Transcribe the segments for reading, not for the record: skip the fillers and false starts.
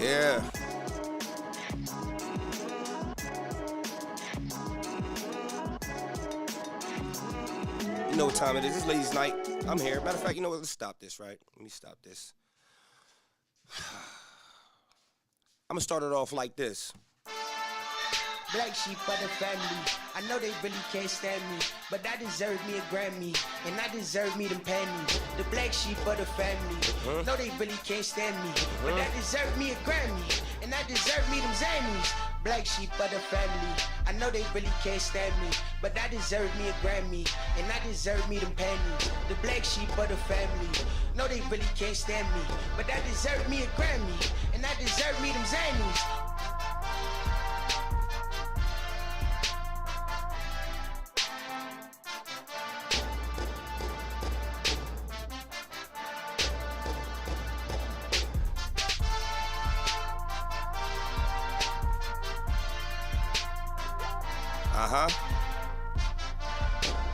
Yeah. You know what time it is. It's ladies' night. I'm here. Matter of fact, you know what? Let's stop this, right? Let me stop this. I'm going to start it off like this. Black sheep of the family, I know they really can't stand me, but I deserve me a Grammy, and I deserve me them panties. The black sheep of the family, know they really can't stand me, but I deserve me a Grammy, and I deserve me them Zannies. Black sheep of the family, I know they really can't stand me, but I deserve me a Grammy, and I deserve me them panties. The black sheep of the family, know they really can't stand me, but I deserve me a Grammy, and I deserve me them Zannies.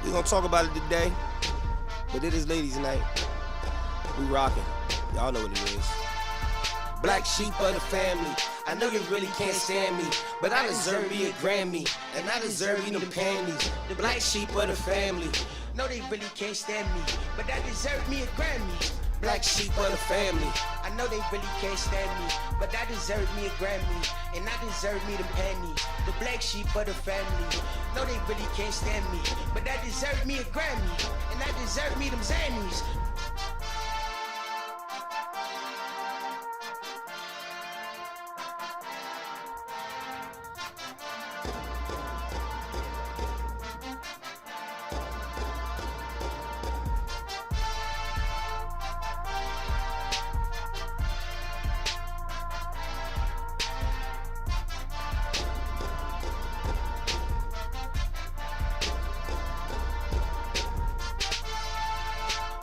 We're gonna talk about it today, but it is ladies' night. We rocking. Y'all know what it is. Black sheep of the family, I know you really can't stand me, but I deserve me a Grammy, and I deserve you them panties. The black sheep of the family, no they really can't stand me, but I deserve me a Grammy. Black sheep of the family, I know they really can't stand me, but I deserve me a Grammy, and I deserve me them panties. The black sheep of the family, no they really can't stand me, but I deserve me a Grammy, and I deserve me them Zannies.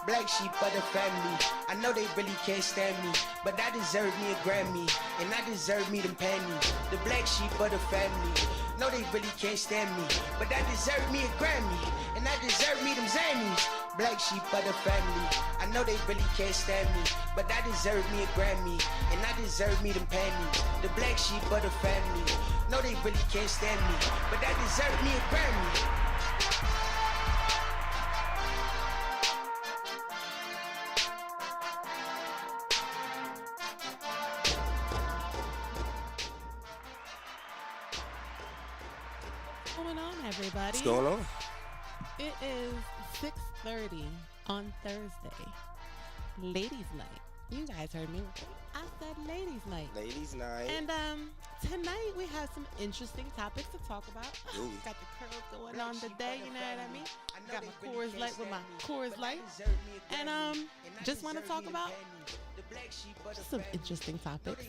Black sheep of the family, I know they really can't stand me, but I deserve me a Grammy, and I deserve me them panties. The black sheep of the family, no they really can't stand me, but I deserve me a Grammy, and I deserve me them Zannies. Black sheep of the family, I know they really can't stand me, but I deserve me a Grammy, and I deserve me them panties. The black sheep of the family, no they really can't stand me, but I deserve me a Grammy. Everybody. What's going on? It is 6:30 on Thursday. Ladies' night. You guys heard me. I said ladies' night. Ladies' night. And tonight we have some interesting topics to talk about. Ooh. Got the curls going on today, you know what I mean? Got my Coors Light with my Coors Light. And just want to talk about just some interesting topics.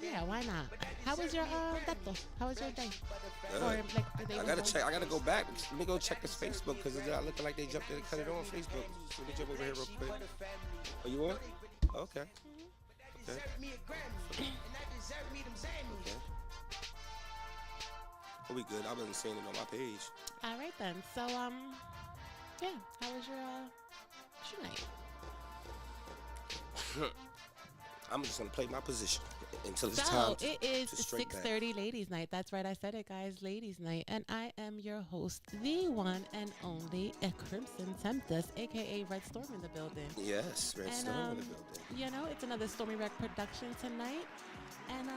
Yeah, why not? How was your dato? How was your day? Or like the day I gotta check. I gotta go back. Let me go check this Facebook because it's not looking like they jumped in and cut it on Facebook. So let me jump over here real quick. Are you on? Oh, okay. Okay. Okay. Well, we good. I wasn't seeing it on my page. All right then. So yeah. How was your night? I'm just gonna play my position until it's so time. It is to straight back. 6:30 ladies' night. That's right, I said it, guys. Ladies' night, and I am your host, the one and only Crimson Tempest, aka Red Storm in the building. Yes, Red Storm in the building. You know, it's another Stormy Rec production tonight, and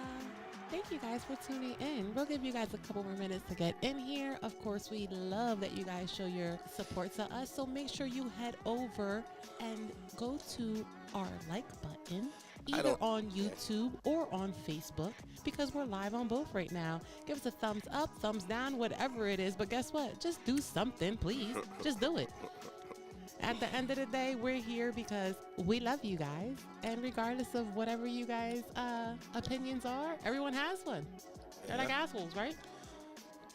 thank you guys for tuning in. We'll give you guys a couple more minutes to get in here. Of course, we love that you guys show your support to us, so make sure you head over and go to our like button, either on YouTube or on Facebook, because we're live on both right now. Give us a thumbs up, thumbs down, whatever it is, but guess what? Just do something, please. Just do it. At the end of the day, we're here because we love you guys. And regardless of whatever you guys' opinions are, everyone has one. They're like assholes, right?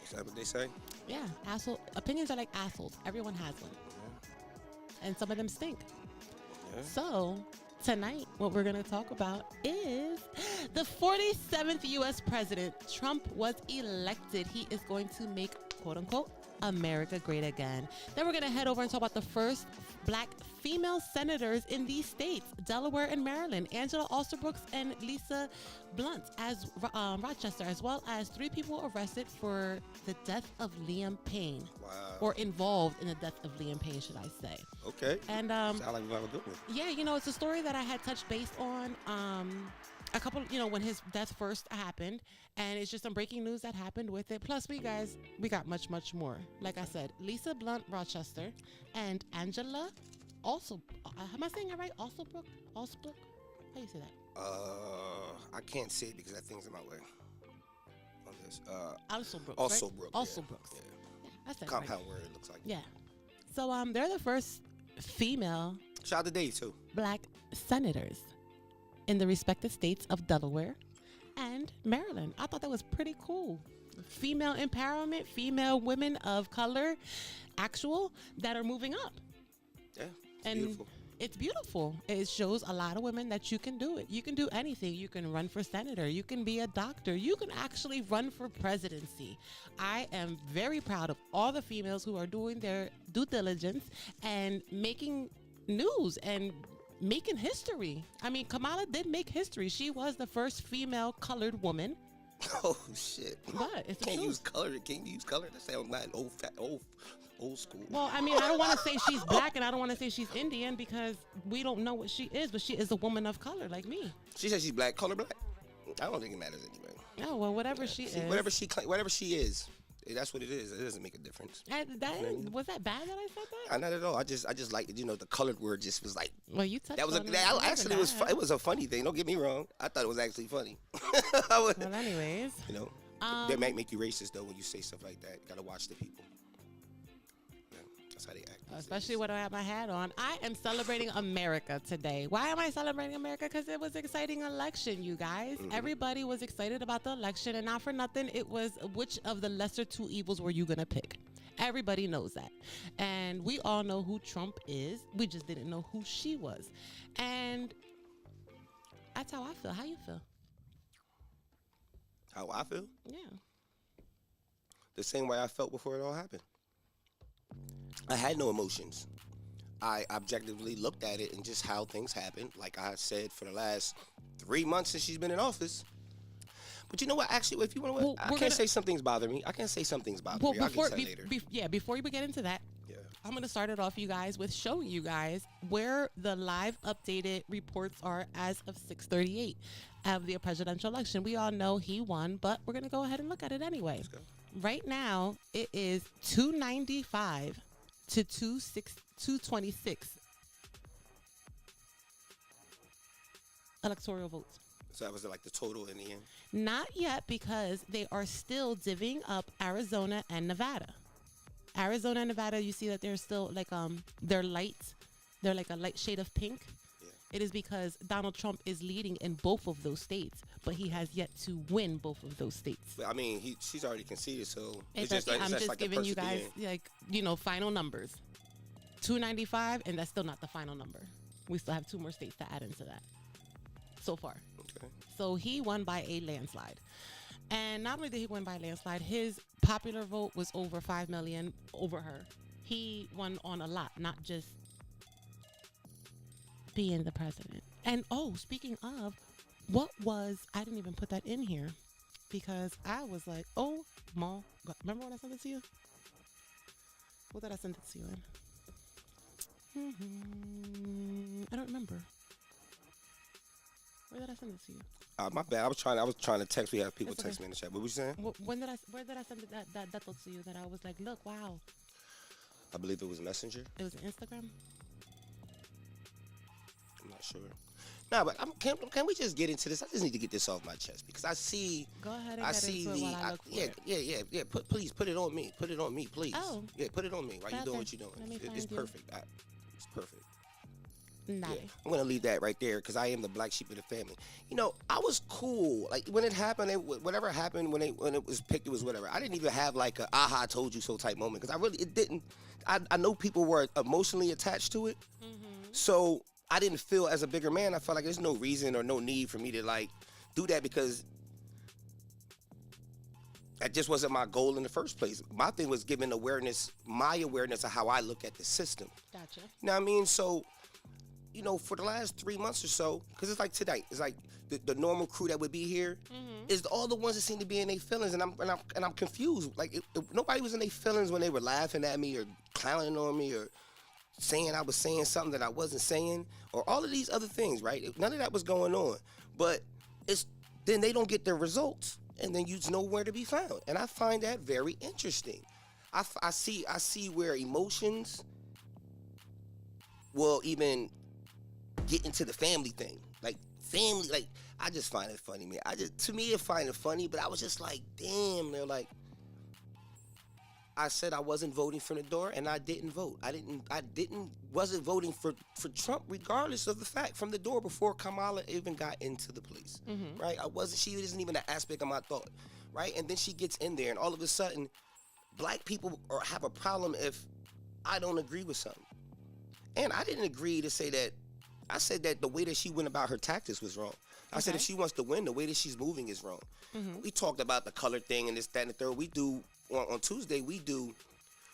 Is that what they say? Yeah, asshole. Opinions are like assholes. Everyone has one. And some of them stink. Yeah. So tonight, what we're going to talk about is the 47th U.S. president. Trump was elected. He is going to make, quote unquote, America great again. Then we're going to head over and talk about the first black female senators in these states, Delaware and Maryland, Angela Alsobrooks and Lisa Blunt as Rochester, as well as 3 people arrested for the death of Liam Payne. Wow. Or involved in the death of Liam Payne, should I say. Okay. And sound like we have a good one. yeah, you know, it's a story that I had touched base on a couple, you know, when his death first happened, and it's just some breaking news that happened with it. Plus, we got much more. Like I said, Lisa Blunt Rochester and Angela also, am I saying it right? Alsobrook? How do you say that? I can't say it because that thing's in my way. On this. Alsobrooks. Alsobrooks. Right? Alsobrooks. Yeah. I said Compound right. word, it looks like. Yeah. So they're the first female Shout out to Dave, too. black senators in the respective states of Delaware and Maryland. I thought that was pretty cool. Female empowerment, female women of color, actual, that are moving up. Yeah. And beautiful. it's beautiful. It shows a lot of women that you can do it. You can do anything. You can run for senator. You can be a doctor. You can actually run for presidency. I am very proud of all the females who are doing their due diligence and making news and making history. I mean, Kamala did make history. She was the first female colored woman. Oh, shit. But it's the Can't truth. use color. Can't use color. That sounds like old school. Well, I mean, I don't want to say she's black and I don't want to say she's Indian because we don't know what she is, but she is a woman of color like me. She said she's black, color black. I don't think it matters anyway. Oh, well, whatever she See, is. whatever she is, that's what it is. It doesn't make a difference. Was that bad that I said that? Not at all. I just like, the colored word just was like, Well, you touched that was on it. It wasn't actually was bad. it was a funny thing. Don't get me wrong. I thought it was actually funny. Well, anyways. That might make you racist though when you say stuff like that. You gotta watch the people. Yeah, that's how they act. Especially when I have my hat on. I am celebrating America today. Why am I celebrating America? Because it was an exciting election, you guys. Mm-hmm. Everybody was excited about the election, and not for nothing, it was which of the lesser 2 evils were you going to pick? Everybody knows that. And we all know who Trump is. We just didn't know who she was. And that's how I feel. How you feel? How I feel? Yeah. The same way I felt before it all happened. I had no emotions. I objectively looked at it and just how things happened, like I said for the last 3 months since she's been in office. But you know what? Actually, if you want to, I can't say something's bothering me. I can't say something's bothering me. I'll get to that later. Before we get into that, I'm going to start it off, you guys, with showing you guys where the live updated reports are as of 6:38 of the presidential election. We all know he won, but we're going to go ahead and look at it anyway. Let's go. Right now, it is 295 to 226 electoral votes. So that was like the total in the end? Not yet, because they are still divvying up Arizona and Nevada. Arizona and Nevada, you see that they're still like they're light. They're like a light shade of pink. Yeah. It is because Donald Trump is leading in both of those states, but he has yet to win both of those states. But I mean, she's already conceded, so I'm just like giving you guys final numbers. 295, and that's still not the final number. We still have 2 more states to add into that so far. Okay. So he won by a landslide. And not only did he win by a landslide, his popular vote was over 5 million over her. He won on a lot, not just being the president. And speaking of, I didn't even put that in here because I was like, oh my God. Remember when I sent it to you? What did I send it to you in? I don't remember. Where did I send it to you? My bad. I was trying to text. We have people text me in the chat. What were you saying? Where did I send that thought to you that I was like, look, wow. I believe it was Messenger. It was Instagram. I'm not sure. Nah, but can we just get into this? I just need to get this off my chest because I see. Go ahead and I get see into it while I look for it. Yeah. Please put it on me. Put it on me, please. Oh. Yeah, put it on me while you're doing what Okay. you're Let me doing. It's find you. perfect. Perfect. Nice. Yeah, I'm gonna leave that right there because I am the black sheep of the family. You know, I was cool. Like when it happened, whatever happened when it was picked, it was whatever. I didn't even have like a aha, I told you so type moment because it didn't. I know people were emotionally attached to it, so I didn't feel as a bigger man. I felt like there's no reason or no need for me to like do that because that just wasn't my goal in the first place. My thing was giving my awareness of how I look at the system. Gotcha. You know what I mean? So, you know, for the last 3 months or so, because it's like tonight, it's like the normal crew that would be here is all the ones that seem to be in their feelings, and I'm confused. Like nobody was in their feelings when they were laughing at me or clowning on me or saying I was saying something that I wasn't saying or all of these other things, right? None of that was going on. But then they don't get their results, and then you's nowhere to be found, and I find that very interesting. I see where emotions will even get into the family thing. Like family, like I just find it funny, man. To me I find it funny, but I was just like, damn, they're like I said I wasn't voting from the door and I didn't vote. Wasn't voting for Trump regardless of the fact from the door before Kamala even got into the place. Right? She isn't even an aspect of my thought. Right? And then she gets in there and all of a sudden black people have a problem if I don't agree with something. And I didn't agree to say that. I said that the way that she went about her tactics was wrong. I said if she wants to win, the way that she's moving is wrong. We talked about the color thing and this, that, and the third. We do, on Tuesday, we do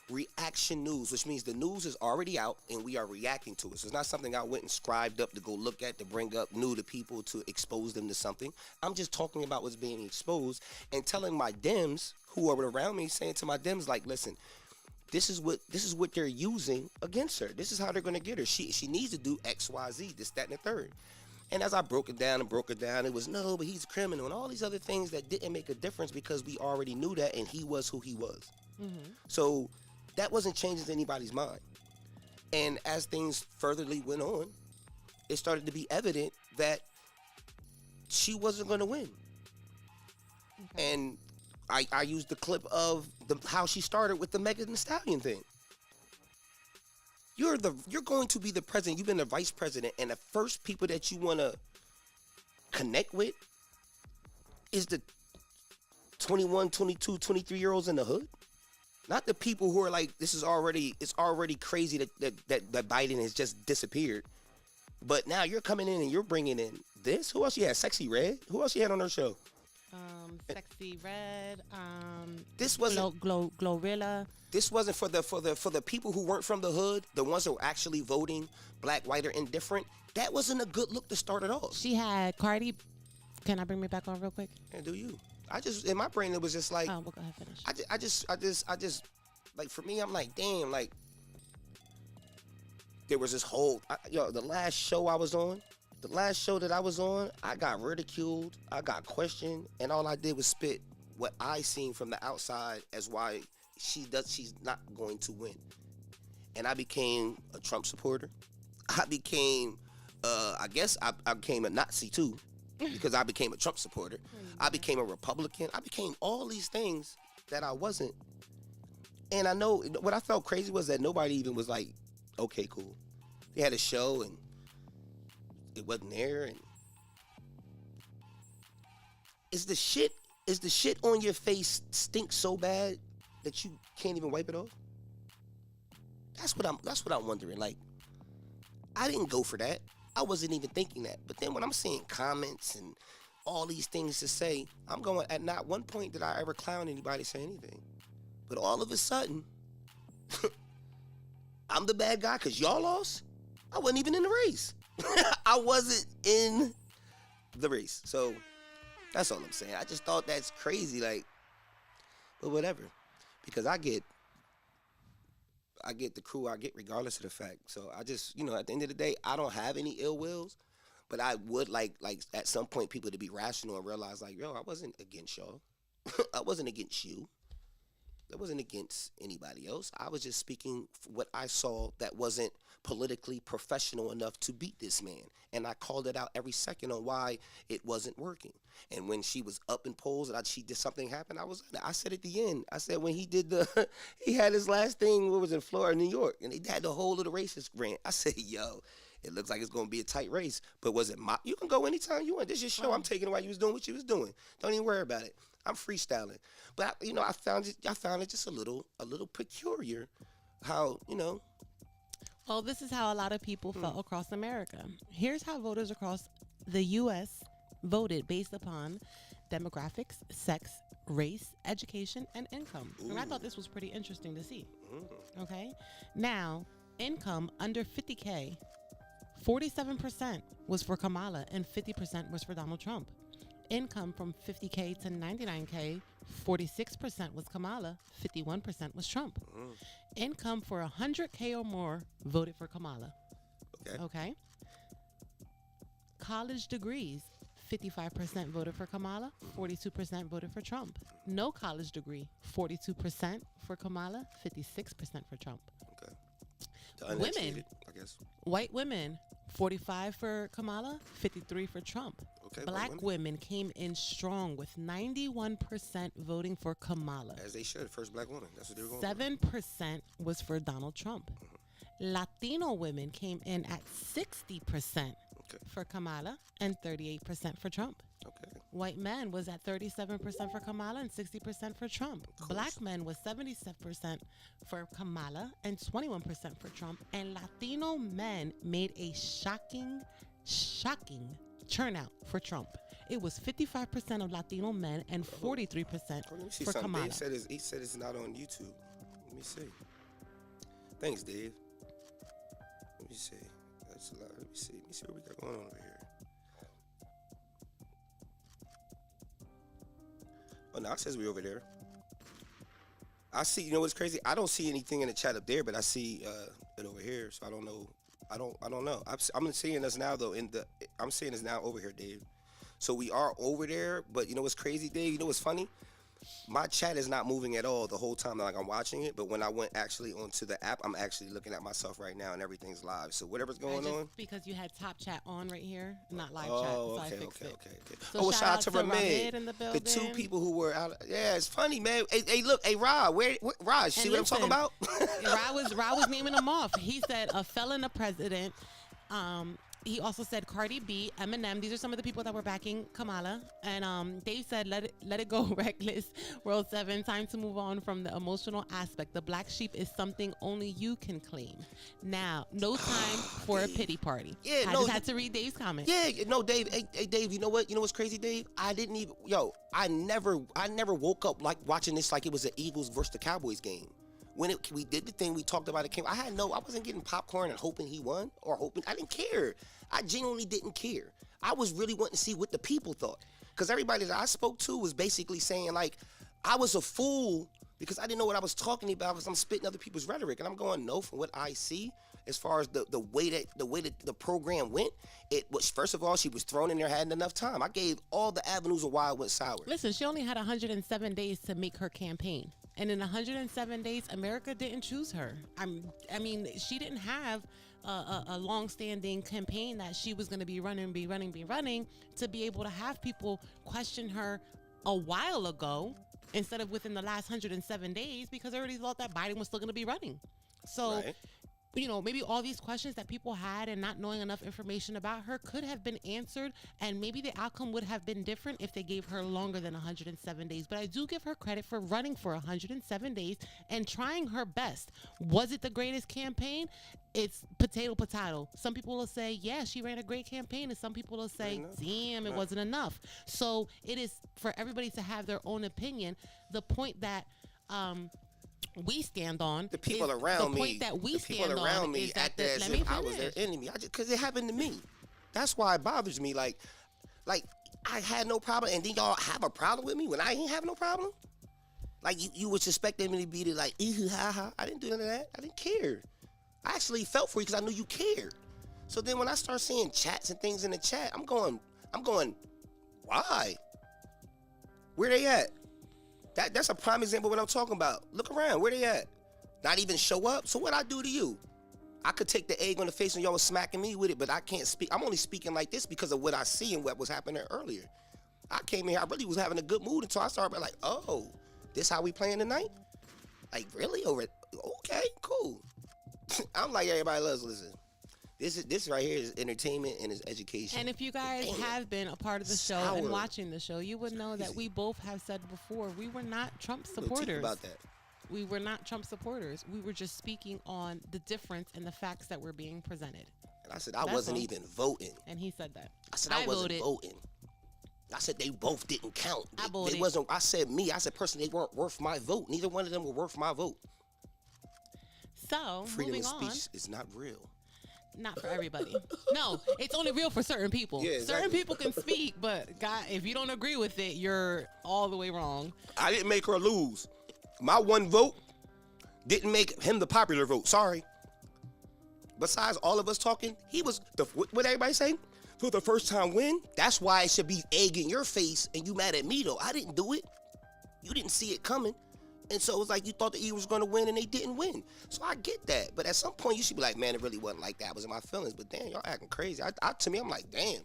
reaction news, which means the news is already out and we are reacting to it. So it's not something I went and scribed up to go look at, to bring up new to people, to expose them to something. I'm just talking about what's being exposed and telling my Dems who are around me, saying to my Dems, like, listen, this is what they're using against her. This is how they're going to get her. She needs to do X, Y, Z, this, that, and the third. And as I broke it down, it was, no, but he's a criminal and all these other things that didn't make a difference because we already knew that and he was who he was. So that wasn't changing anybody's mind. And as things furtherly went on, it started to be evident that she wasn't going to win. And I used the clip of how she started with the Megan Thee Stallion thing. You're going to be the president. You've been the vice president, and the first people that you want to connect with is the 21, 22, 23-year-olds in the hood. Not the people who are like, it's already crazy that Biden has just disappeared. But now you're coming in and you're bringing in this. Who else you had? Sexy Red? Who else you had on her show? Sexy Red. This wasn't Glorilla. This wasn't for the people who weren't from the hood, the ones that were actually voting black, white, or indifferent. That wasn't a good look to start it off. She had Cardi. Can I bring me back on real quick? And do you? I just, in my brain, it was just like, oh, we'll go ahead and finish. I just, like, for me, I'm like, damn, like, there was this whole, the last show that I was on, I got ridiculed, I got questioned, and all I did was spit what I seen from the outside as why she's not going to win. And I became a Trump supporter. I became, I guess I became a Nazi too, because I became a Trump supporter. I became a Republican. I became all these things that I wasn't. And I know what I felt crazy was that nobody even was like, okay, cool. They had a show and it wasn't there. And is the shit on your face stink so bad that you can't even wipe it off? That's what I'm wondering. Like, I didn't go for that. I wasn't even thinking that. But then when I'm seeing comments and all these things to say, I'm going, at not one point did I ever clown anybody, say anything. But all of a sudden, I'm the bad guy because y'all lost. I wasn't even in the race. I wasn't in the race. So that's all I'm saying. I just thought that's crazy. Like, but whatever. Because I get the crew I get regardless of the fact. So I just, at the end of the day, I don't have any ill wills. But I would like at some point people to be rational and realize, like, yo, I wasn't against y'all. I wasn't against you. That wasn't against anybody else. I was just speaking what I saw that wasn't politically professional enough to beat this man. And I called it out every second on why it wasn't working. And when she was up in polls and she did something happen, I said at the end, I said when he did he had his last thing, what was it, Florida, New York, and he had the whole of the racist rant. I said, yo, it looks like it's going to be a tight race. But was it you can go anytime you want. This is your show. I'm taking it while you was doing what you was doing. Don't even worry about it. I'm freestyling. But, I found it just a little peculiar how, Well, this is how a lot of people felt across America. Here's how voters across the U.S. voted based upon demographics, sex, race, education, and income. And I thought this was pretty interesting to see. Okay? Now, income under 50K, 47% was for Kamala and 50% was for Donald Trump. Income from 50K to 99K, 46% was Kamala, 51% was Trump. Income for 100K or more voted for Kamala. Okay. College degrees, 55% voted for Kamala, 42% voted for Trump. No college degree, 42% for Kamala, 56% for Trump. Okay. Women, I guess. White women, 45 for Kamala, 53 for Trump. Okay, Black women came in strong with 91% voting for Kamala. As they should. First black woman. That's what they were going 7% was for Donald Trump. Latino women came in at 60% for Kamala and 38% for Trump. Okay. White men was at 37% for Kamala and 60% for Trump. Black men was 77% for Kamala and 21% for Trump. And Latino men made a shocking turnout for Trump. It was 55% of Latino men and 43% for Kamala. He said it's not on YouTube. Let me see. Thanks, Dave. Let me see. That's a lot. Let me see what we got going on over here. Oh, no, it says we over there. I see, what's crazy? I don't see anything in the chat up there, but I see it over here, so I don't know. I don't know. I'm seeing us now, though, I'm seeing us now over here, Dave. So we are over there, but you know what's crazy, Dave? You know what's funny? My chat is not moving at all the whole time like I'm watching it, but when I went actually onto the app, I'm actually looking at myself right now and everything's live. So whatever's going on. Because you had top chat on right here, not live chat, so I okay. fixed it. So shout out to Ramid in the building. The two people who were out. Yeah, it's funny, man. Hey, look, hey, Rod, Rod, see what I'm talking about? Rod was naming them off. He said a felon, a president. He also said Cardi B, Eminem. These are some of the people that were backing Kamala. And Dave said, let it go, reckless. World 7, time to move on from the emotional aspect. The black sheep is something only you can claim. Now, no time for a pity party. Yeah, I just had to read Dave's comment. Yeah, no, Dave. Hey, Dave. You know what? You know what's crazy, Dave? I didn't even. I never woke up like watching this like it was an Eagles versus the Cowboys game. When we did the thing, we talked about it. I wasn't getting popcorn and hoping he won I didn't care. I genuinely didn't care. I was really wanting to see what the people thought. Because everybody that I spoke to was basically saying, like, I was a fool because I didn't know what I was talking about because I'm spitting other people's rhetoric. And I'm going, no, from what I see, as far as the way that the program went, it was, first of all, she was thrown in there, hadn't enough time. I gave all the avenues of why it went sour. Listen, she only had 107 days to make her campaign. And in 107 days, America didn't choose her. I mean, she didn't have a long-standing campaign that she was going to be running to be able to have people question her a while ago instead of within the last 107 days because they already thought that Biden was still going to be running. So, right. Maybe all these questions that people had and not knowing enough information about her could have been answered, and maybe the outcome would have been different if they gave her longer than 107 days. But I do give her credit for running for 107 days and trying her best. Was it the greatest campaign? It's potato. Some people will say, yeah, she ran a great campaign, and some people will say, damn, it wasn't enough. So it is for everybody to have their own opinion. The point that we stand on the people around me. The people around me act as if I was their enemy. Because it happened to me. That's why it bothers me. Like I had no problem, and then y'all have a problem with me when I ain't have no problem. Like you would suspect me to be like, ha ha. I didn't do none of that. I didn't care. I actually felt for you because I knew you cared. So then when I start seeing chats and things in the chat, I'm going, why? Where they at? That's a prime example of what I'm talking about. Look around, where they at? Not even show up. So what I do to you? I could take the egg on the face and y'all was smacking me with it, but I can't speak. I'm only speaking like this because of what I see and what was happening earlier. I came in here, I really was having a good mood until I started like, oh, this how we playing tonight? Like, really? Okay, cool. I'm like, everybody loves listen. This right here is entertainment and is education. And if you guys have been a part of the show and watching the show, you would know that we both have said before we were not Trump supporters. About that. We were not Trump supporters. We were just speaking on the difference in the facts that were being presented. And I said I wasn't even voting. And he said that. I said I wasn't voting. I said they both didn't count. I voted. They wasn't. I said personally they weren't worth my vote. Neither one of them were worth my vote. So freedom moving of speech on, is not real. Not for everybody. No, it's only real for certain people. Yeah, exactly. Certain people can speak, but God, if you don't agree with it, you're all the way wrong. I didn't make her lose. My one vote didn't make him the popular vote. Sorry. Besides all of us talking, he was what everybody say? For the first time win? That's why it should be egg in your face and you mad at me though. I didn't do it. You didn't see it coming. And so it was like you thought the Eagles was going to win and they didn't win. So I get that. But at some point you should be like, man, it really wasn't like that. I was in my feelings. But damn, y'all acting crazy. To me, I'm like, damn.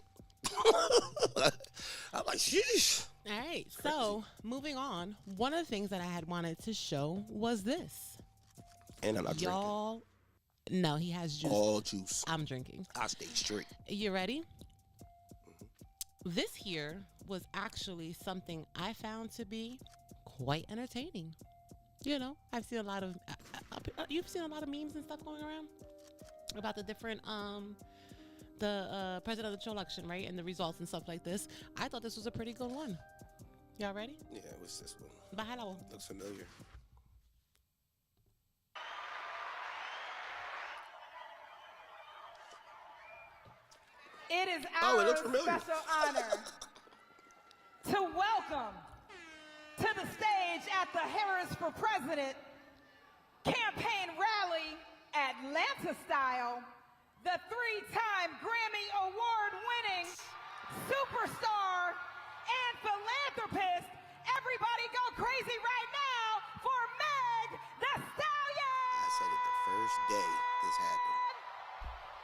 I'm like, sheesh. All right. So moving on, one of the things that I had wanted to show was this. And I'm not drinking. No, he has juice. All juice. I'm drinking. I stay straight. You ready? Mm-hmm. This here was actually something I found to be quite entertaining. You know, I've seen a lot of, you've seen a lot of memes and stuff going around about the different, the presidential election, right? And the results and stuff like this. I thought this was a pretty good one. Y'all ready? Yeah, what's this one? Bájala. Looks familiar. It is our special honor to welcome to the stage at the Harris for President campaign rally, Atlanta style, the three-time Grammy Award-winning superstar and philanthropist. Everybody go crazy right now for Meg the Stallion! I said it the first day this happened.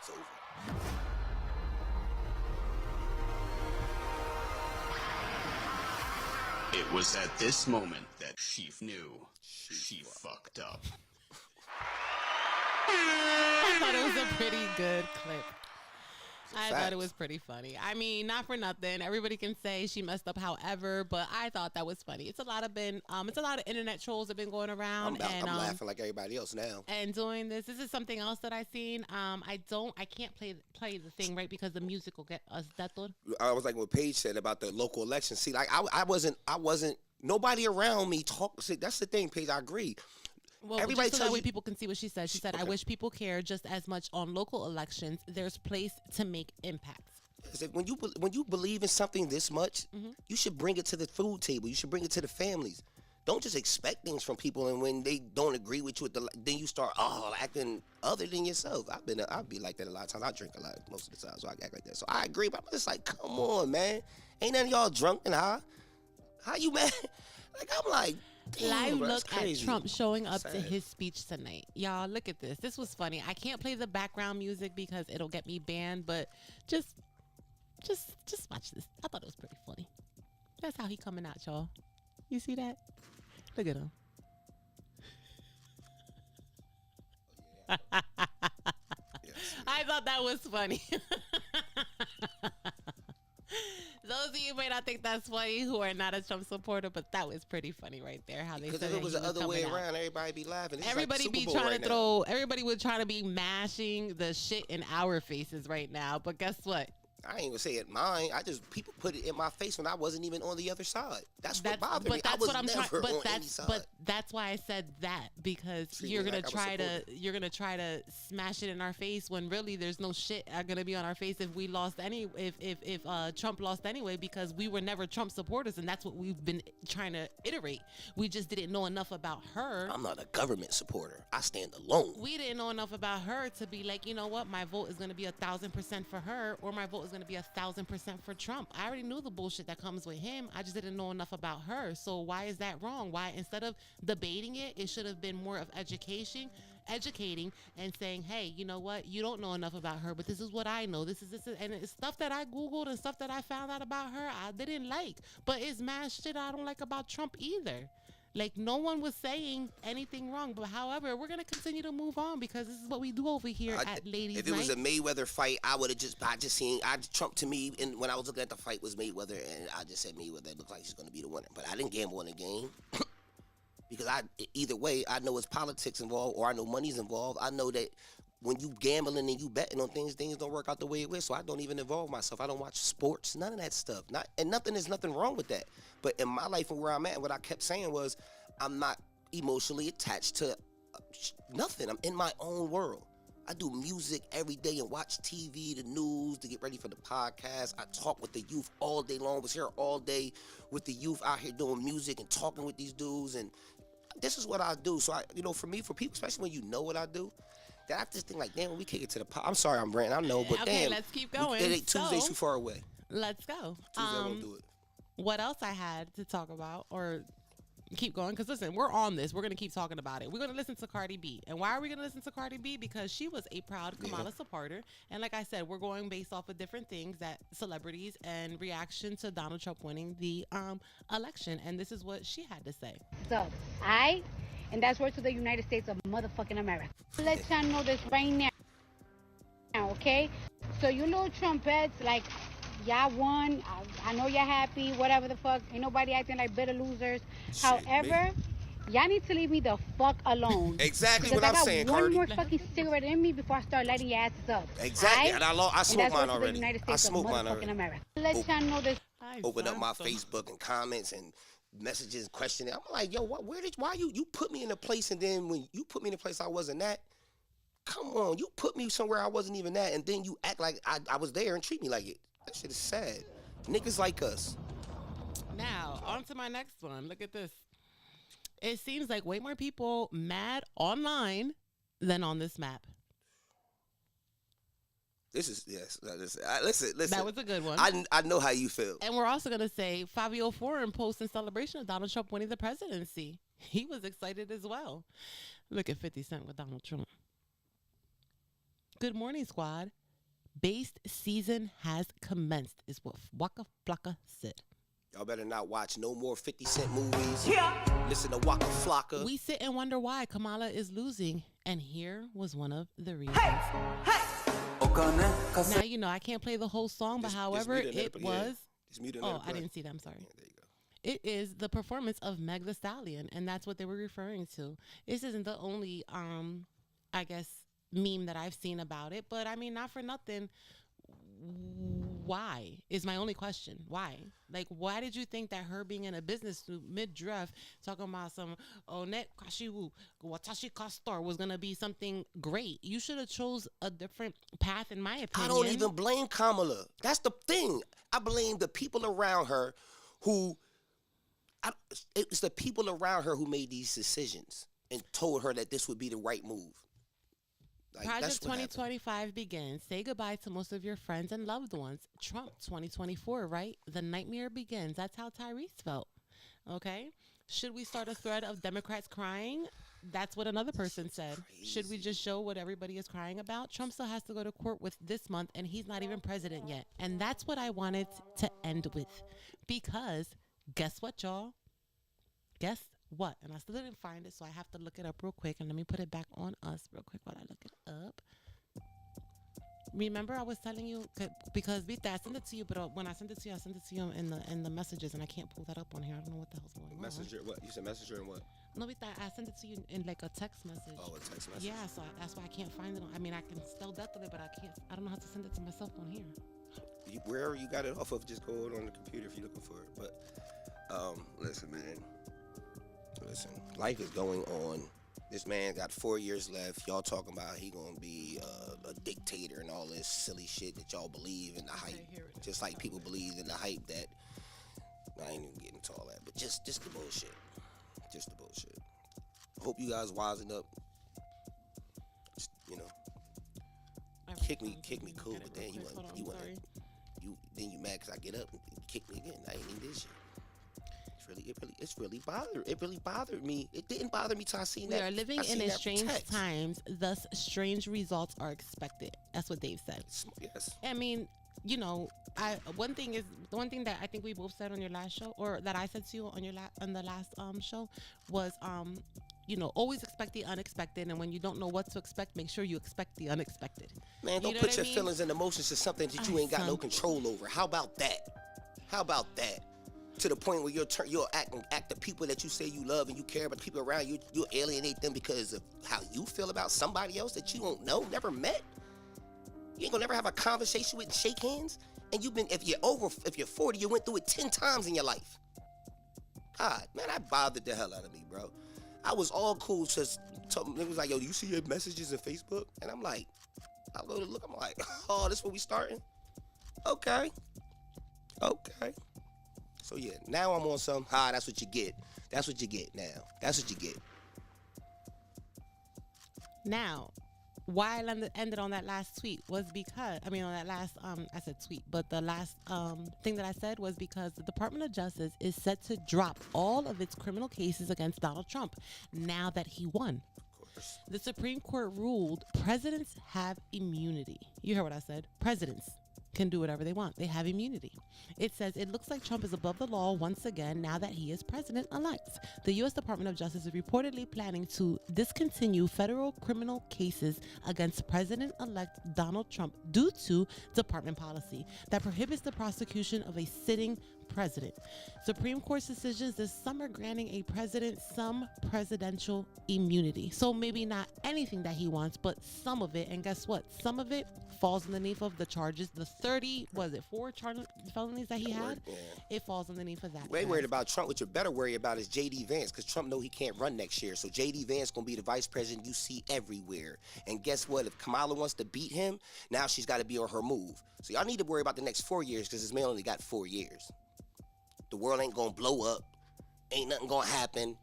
It's over. It was at this moment that she knew she fucked up. I thought it was a pretty good clip. I thought it was pretty funny. I mean, not for nothing. Everybody can say she messed up however, but I thought that was funny. It's a lot of internet trolls have been going around. I'm laughing like everybody else now. And doing this is something else that I seen. I can't play the thing, right? Because the music will get us deathly. I was like what Paige said about the local election. See, like I wasn't nobody around me talk. See, that's the thing, Paige. I agree. Well, everybody just so that way people can see what she said. She said, I wish people care just as much on local elections. There's place to make impacts. When you believe in something this much, you should bring it to the food table. You should bring it to the families. Don't just expect things from people, and when they don't agree with you, then you start acting other than yourself. I'll be like that a lot of times. I drink a lot most of the time, so I act like that. So I agree, but I'm just like, come on, man. Ain't none of y'all drunk and high? How you mad? Like, I'm like, live look at Trump showing up to his speech tonight. Y'all, look at this. This was funny. I can't play the background music because it'll get me banned, but just watch this. I thought it was pretty funny. That's how he coming out, y'all. You see that? Look at him. I thought that was funny. Those of you who may not think that's funny who are not a Trump supporter, but that was pretty funny right there. How they said if it was the other way around, everybody be laughing. Everybody be trying to throw. Everybody would try to be mashing the shit in our faces right now. But guess what? I ain't even say it mine. People put it in my face when I wasn't even on the other side. That's what bothered me. That's what I'm trying. But that's why I said that, because you're gonna try to smash it in our face when really there's no shit gonna be on our face if we lost if Trump lost anyway, because we were never Trump supporters, and that's what we've been trying to iterate. We just didn't know enough about her. I'm not a government supporter. I stand alone. We didn't know enough about her to be like, you know what, my vote is gonna be 1,000% for her, or my vote is going to be 1,000% for Trump. I already knew the bullshit that comes with him. I just didn't know enough about her. So why is that wrong? Why, instead of debating it, it should have been more of educating and saying, hey, you know what? You don't know enough about her, but this is what I know. This is and it's stuff that I Googled and stuff that I found out about her I didn't like. But it's mad shit I don't like about Trump either. Like, no one was saying anything wrong. But however, we're going to continue to move on because this is what we do over here at Ladies If it Night. was a Mayweather fight, I just seen Trump to me, and when I was looking at the fight was Mayweather, and I just said Mayweather. It looks like he's going to be the winner. But I didn't gamble on the game because either way, I know it's politics involved or I know money's involved. I know that when you gambling and you betting on things don't work out the way it was. So I don't even involve myself. I don't watch sports, none of that stuff. There's nothing wrong with that. But in my life and where I'm at, what I kept saying was, I'm not emotionally attached to nothing. I'm in my own world. I do music every day and watch TV, the news, to get ready for the podcast. I talk with the youth all day long. Was here all day with the youth out here doing music and talking with these dudes. And this is what I do. So, for me, for people, especially when you know what I do, that I just think like, damn, when we kick it to the I'm sorry I'm ranting, I know, but okay, damn. Let's keep going. It ain't Tuesday's too far away. Let's go. Tuesday won't do it. What else I had to talk about or keep going? Because listen, we're on this. We're going to keep talking about it. We're going to listen to Cardi B. And why are we going to listen to Cardi B? Because she was a proud Kamala supporter. And like I said, we're going based off of different things, that celebrities and reaction to Donald Trump winning the election. And this is what she had to say. So, and that's word to the United States of motherfucking America. Let y'all know this right now, okay? So you little Trumpets, like, y'all won. I know y'all happy, whatever the fuck. Ain't nobody acting like bitter losers. Shit, however, y'all need to leave me the fuck alone. Exactly what I'm saying, I got Cardi. one more fucking cigarette in me before I start lighting your asses up. Exactly. Right? And I smoked mine The already. United I States smoked of mine motherfucking already. America. Let y'all know this. Open up my Facebook and comments and messages questioning. I'm like, yo, why you put me in a place, and then when you put me in a place I wasn't at, come on, you put me somewhere I wasn't even at, and then you act like I was there and treat me like it. That shit is sad. Niggas like us. Now, on to my next one. Look at this. It seems like way more people mad online than on this map. This is, yes. Listen. That was a good one. I know how you feel. And we're also going to say Fabio Foreign posts in celebration of Donald Trump winning the presidency. He was excited as well. Look at 50 Cent with Donald Trump. Good morning, squad. Based season has commenced, is what Waka Flocka said. Y'all better not watch no more 50 Cent movies. Yeah. Listen to Waka Flocka. We sit and wonder why Kamala is losing. And here was one of the reasons. Hey! Now, I can't play the whole song, but however, it was. I didn't see that. I'm sorry. Yeah, there you go. It is the performance of Meg Thee Stallion, and that's what they were referring to. This isn't the only, I guess, meme that I've seen about it, but I mean, not for nothing. Why is my only question. Why? Like, why did you think that her being in a business suit mid-draft talking about some Onet Kashiwu Watashi Kastar was gonna be something great? You should have chose a different path, in my opinion. I don't even blame Kamala. That's the thing. I blame the people around her it's the people around her who made these decisions and told her that this would be the right move. Like, Project 2025 begins. Say goodbye to most of your friends and loved ones. Trump 2024, right? The nightmare begins. That's how Tyrese felt. Okay? Should we start a thread of Democrats crying? That's what another person said. Should we just show what everybody is crying about? Trump still has to go to court with this month, and he's not even president yet. And that's what I wanted to end with. Because guess what, y'all? Guess what? And I still didn't find it, so I have to look it up real quick. And let me put it back on us real quick while I look it up. Remember I was telling you, because Vita, I sent it to you, but when I sent it to you in the messages, and I can't pull that up on here. I don't know what the hell's going on. Messenger, what? You said messenger and what? No, Vita, I sent it to you in like a text message. Oh, a text message? Yeah, so that's why I can't find it. I mean, I can spell that to it, but I don't know how to send it to myself on here. Wherever you got it off of, just go on the computer if you're looking for it. But, listen, man. Listen, life is going on. This man got 4 years left. Y'all talking about he gonna be a dictator and all this silly shit that y'all believe in the hype. Just like people believe in the hype that, I ain't even getting into all that, but just the bullshit. Just the bullshit. I hope you guys wising up. Just, kick me cool, but then you want then you mad because I get up and you kick me again. I ain't need this shit. It really bothered me. It didn't bother me till I seen that. We are living in strange times, thus strange results are expected. That's what Dave said. Yes. I mean, you know, the one thing that I think we both said on your last show, or that I said to you on the last show, was you know, always expect the unexpected, and when you don't know what to expect, make sure you expect the unexpected. Man, don't put your feelings and emotions to something that you ain't got no control over. How about that? To the point where you'll act the people that you say you love and you care about, the people around you, you'll alienate them because of how you feel about somebody else that you don't know, never met. You ain't gonna never have a conversation with and shake hands. And if you're 40, you went through it 10 times in your life. God, man, that bothered the hell out of me, bro. I was all cool, just it was like, yo, do you see your messages in Facebook? And I'm like, I go to look, I'm like, oh, this where we starting? Okay. So yeah, now I'm on some, that's what you get. That's what you get now. That's what you get. Now, why I ended on that last tweet was because, on that last, I said tweet, but the last thing that I said was because the Department of Justice is set to drop all of its criminal cases against Donald Trump now that he won. Of course. The Supreme Court ruled presidents have immunity. You heard what I said. Presidents can do whatever they want. They have immunity. It says it looks like Trump is above the law once again now that he is president-elect. The U.S. Department of Justice is reportedly planning to discontinue federal criminal cases against President-elect Donald Trump due to department policy that prohibits the prosecution of a sitting president. Supreme Court's decisions this summer granting a president some presidential immunity. So maybe not anything that he wants, but some of it. And guess what? Some of it falls underneath of the charges. The 4 felonies that he had? Yeah. It falls underneath of that. You ain't worried about Trump. What you better worry about is J.D. Vance, because Trump know he can't run next year. So J.D. Vance going to be the vice president you see everywhere. And guess what? If Kamala wants to beat him, now she's got to be on her move. So y'all need to worry about the next 4 years, because this man only got 4 years. The world ain't going to blow up. Ain't nothing going to happen.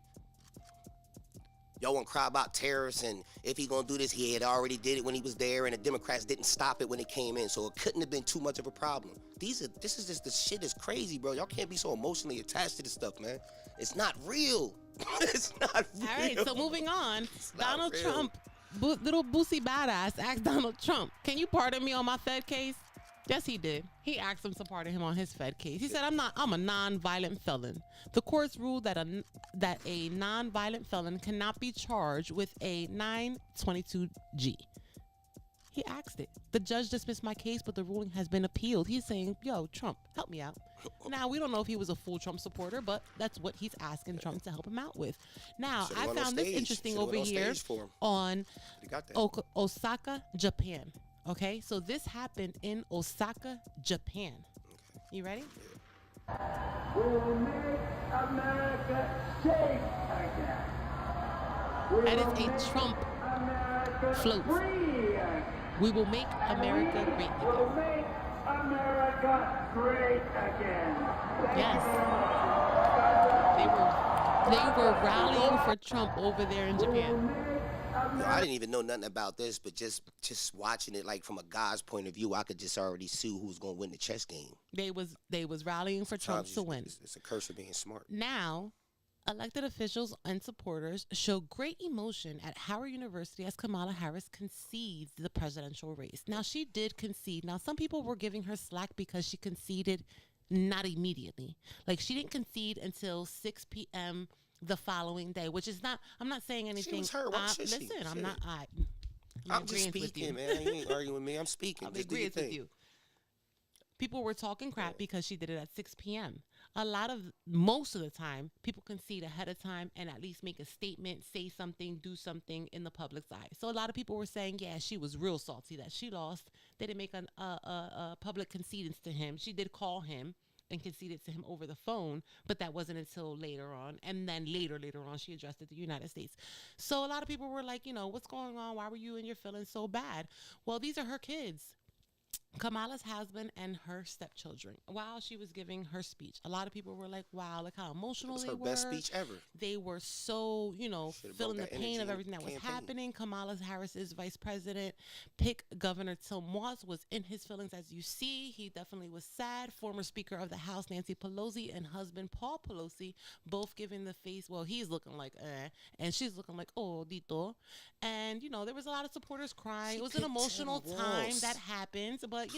Y'all want to cry about tariffs, and if he going to do this, he had already did it when he was there, and the Democrats didn't stop it when it came in, so it couldn't have been too much of a problem. This is just, the shit is crazy, bro. Y'all can't be so emotionally attached to this stuff, man. It's not real. It's not real. All right, so moving on. Donald real. Trump, little Boosie Badass, asked Donald Trump, can you pardon me on my Fed case? Yes, he did. He asked him to pardon him on his Fed case. He said, I'm a non-violent felon. The courts ruled that a non-violent felon cannot be charged with a 922G. He asked it. The judge dismissed my case, but the ruling has been appealed. He's saying, yo, Trump, help me out. Now, we don't know if he was a full Trump supporter, but that's what he's asking Trump to help him out with. Now, I found this interesting over here on Osaka, Japan. Okay, so this happened in Osaka, Japan. Okay. You ready? We will make America safe again. That is a Trump float. We will make America great again. We will make America great again. Yes. They were rallying for Trump over there in Japan. No, I didn't even know nothing about this, but just watching it, like from a guy's point of view, I could just already see who's gonna win the chess game. They was rallying for Trump to win. It's a curse of being smart. Now, elected officials and supporters show great emotion at Howard University as Kamala Harris concedes the presidential race. Now, she did concede. Now, some people were giving her slack because she conceded not immediately. Like, she didn't concede until 6 p.m. the following day, which is not, I'm not saying anything. She was her. Listen, I'm not. I'm just speaking, man. You ain't arguing with me. I'm speaking. I'm agreeing with you. People were talking crap because she did it at 6 p.m. Most of the time, people concede ahead of time and at least make a statement, say something, do something in the public's eye. So a lot of people were saying, yeah, she was real salty that she lost. They didn't make a public concedence to him. She did call him and conceded to him over the phone, but that wasn't until later on. And then later on, she addressed it to the United States. So a lot of people were like, what's going on? Why were you and your feelings so bad? Well, these are her kids. Kamala's husband and her stepchildren while she was giving her speech. A lot of people were like, wow, look how emotional It was they her were. best speech ever. They were so, Should've feeling the brought that pain energy of in everything that was campaign. happening. Kamala Harris's vice president pick, Governor Tim Walz, was in his feelings, as you see. He definitely was sad. Former Speaker of the House, Nancy Pelosi, and husband, Paul Pelosi, both giving the face. Well, he's looking like, and she's looking like, oh, Dito. And, there was a lot of supporters crying. It was an emotional time that happens. But,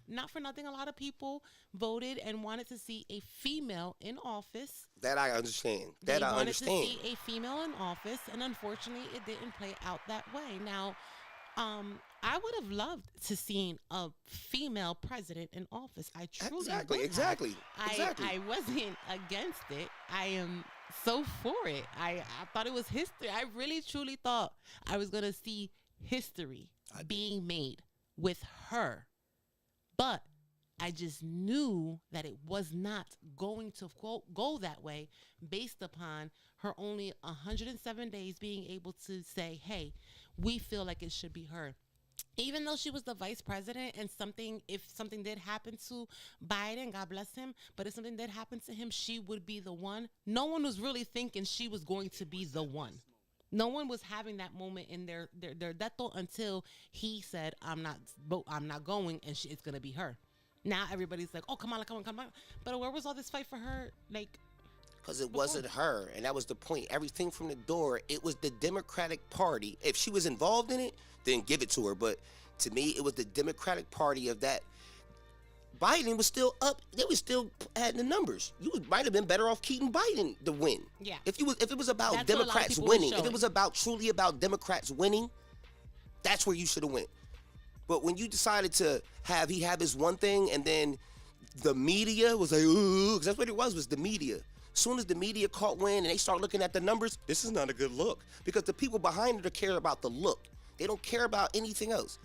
not for nothing, a lot of people voted and wanted to see a female in office. That I understand. They wanted to see a female in office, and unfortunately, it didn't play out that way. Now, I would have loved to seen a female president in office. I truly exactly. I wasn't against it. I am so for it. I thought it was history. I really truly thought I was gonna see history being made with her, but I just knew that it was not going to go that way based upon her only 107 days being able to say, hey, we feel like it should be her. Even though she was the vice president and if something did happen to Biden, God bless him, but if something did happen to him, she would be the one. No one was really thinking she was going to be the one. No one was having that moment in their death until he said, I'm not going, and it's going to be her. Now everybody's like, oh, come on. But where was all this fight for her? Because it wasn't her, and that was the point. Everything from the door, it was the Democratic Party. If she was involved in it, then give it to her. But to me, it was the Democratic Party of that. Biden was still up. They were still adding the numbers. You might have been better off keeping Biden to win. Yeah. If it was about Democrats winning, if it was truly about Democrats winning, that's where you should have went. But when you decided to have his one thing, and then the media was like, ooh, because that's what it was the media. As soon as the media caught wind and they start looking at the numbers, this is not a good look. Because the people behind it care about the look. They don't care about anything else.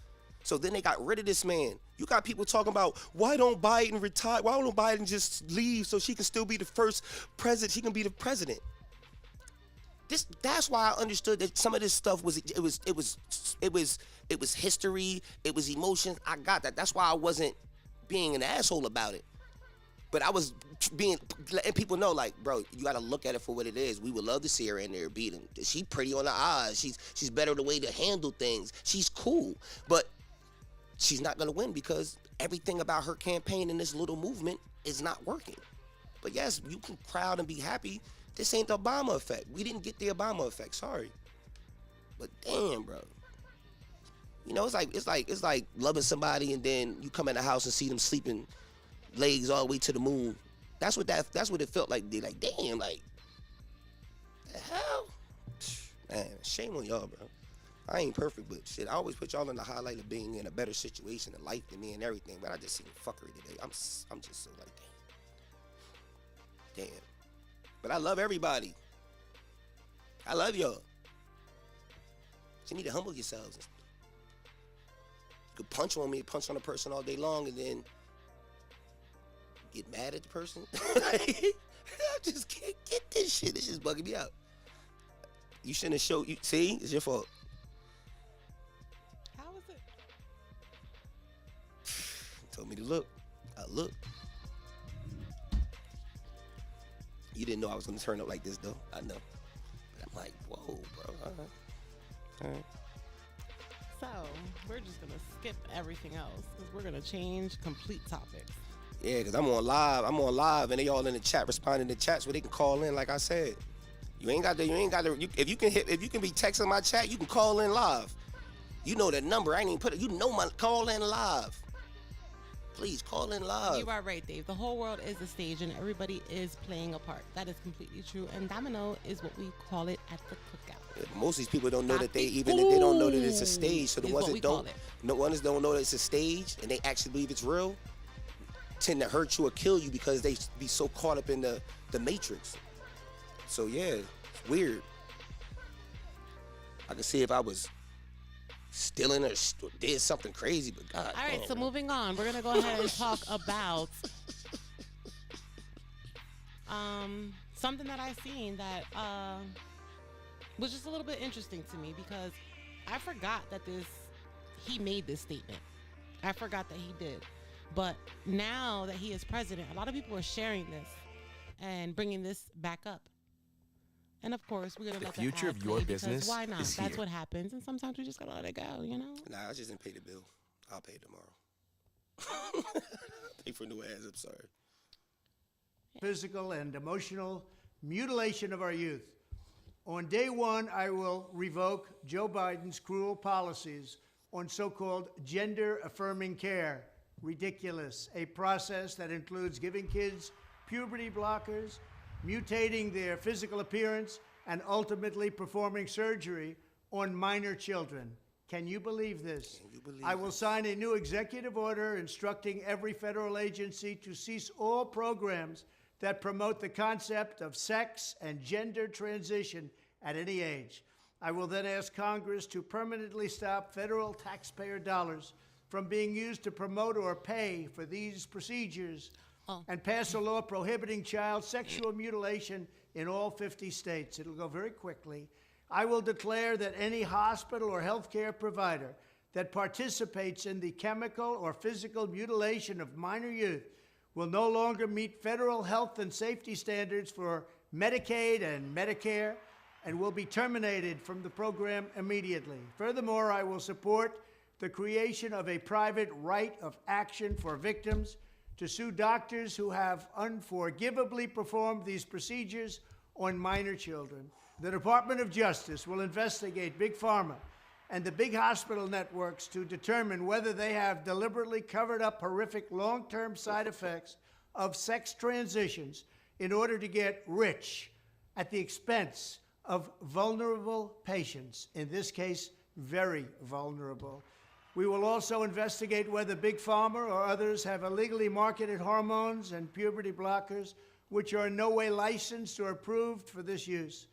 So then they got rid of this man. You got people talking about, why don't Biden retire? Why don't Biden just leave so she can still be the first president? She can be the president. That's why I understood that some of this stuff was history, it was emotions. I got that. That's why I wasn't being an asshole about it. But I was letting people know, like, bro, you got to look at it for what it is. We would love to see her in there beating. She's pretty on the eyes. She's better the way to handle things. She's cool. But she's not going to win because everything about her campaign and this little movement is not working. But yes, you can crowd and be happy. This ain't the Obama effect. We didn't get the Obama effect. Sorry. But damn, bro. It's like loving somebody and then you come in the house and see them sleeping legs all the way to the moon. That's what it felt like. They like, damn, like, the hell? Man, shame on y'all, bro. I ain't perfect, but shit, I always put y'all in the highlight of being in a better situation in life than me and everything. But I just seen fuckery today. I'm just so like, damn. But I love everybody. I love y'all. You need to humble yourselves. You could punch on me, punch on a person all day long, and then get mad at the person. I just can't get this shit. This is bugging me out. You shouldn't have showed you. See, it's your fault. How is it? Told me to look. I looked. You didn't know I was gonna turn up like this, though. I know. But I'm like, whoa, bro. All right. So we're just gonna skip everything else because we're gonna change complete topics. Yeah, because I'm on live, and they all in the chat responding to chats where they can call in. Like I said, you ain't got to. If you can be texting my chat, you can call in live. You know the number. I ain't even put it. You know my call in live. Please call in live. You are right, Dave. The whole world is a stage, and everybody is playing a part. That is completely true. And domino is what we call it at the cookout. Yeah, most of these people don't know that they don't know that it's a stage. So the ones that don't know that it's a stage, and they actually believe it's real, tend to hurt you or kill you because they be so caught up in the matrix. So yeah, it's weird. I can see if I was stealing or did something crazy, but God. All right, damn, so bro. moving on, we're gonna go ahead and talk about something that I seen that was just a little bit interesting to me because I forgot that he made this statement. I forgot that he did. But now that he is president, a lot of people are sharing this and bringing this back up. And of course, we're going to let the future of your business. Why not? That's here. What happens. And sometimes we just got to let it go, you know? Nah, I just didn't pay the bill. I'll pay it tomorrow. Pay for new ads, I'm sorry. Physical and emotional mutilation of our youth. On day one, I will revoke Joe Biden's cruel policies on so-called gender-affirming care. Ridiculous. A process that includes giving kids puberty blockers, mutating their physical appearance, and ultimately performing surgery on minor children. Can you believe this? I will sign a new executive order instructing every federal agency to cease all programs that promote the concept of sex and gender transition at any age. I will then ask Congress to permanently stop federal taxpayer dollars from being used to promote or pay for these procedures and pass a law prohibiting child sexual mutilation in all 50 states. It'll go very quickly. I will declare that any hospital or healthcare provider that participates in the chemical or physical mutilation of minor youth will no longer meet federal health and safety standards for Medicaid and Medicare and will be terminated from the program immediately. Furthermore, I will support the creation of a private right of action for victims to sue doctors who have unforgivably performed these procedures on minor children. The Department of Justice will investigate Big Pharma and the big hospital networks to determine whether they have deliberately covered up horrific long-term side effects of sex transitions in order to get rich at the expense of vulnerable patients, in this case, very vulnerable. We will also investigate whether Big Pharma or others have illegally marketed hormones and puberty blockers which are in no way licensed or approved for this use.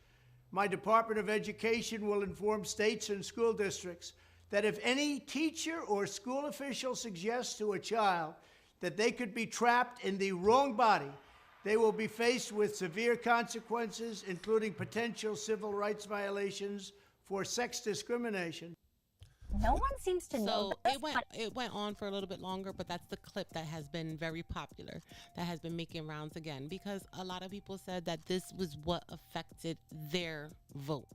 My Department of Education will inform states and school districts that if any teacher or school official suggests to a child that they could be trapped in the wrong body, they will be faced with severe consequences, including potential civil rights violations for sex discrimination. No one seems to know. So it went on for a little bit longer, but that's the clip that has been very popular, that has been making rounds again, because a lot of people said that this was what affected their vote.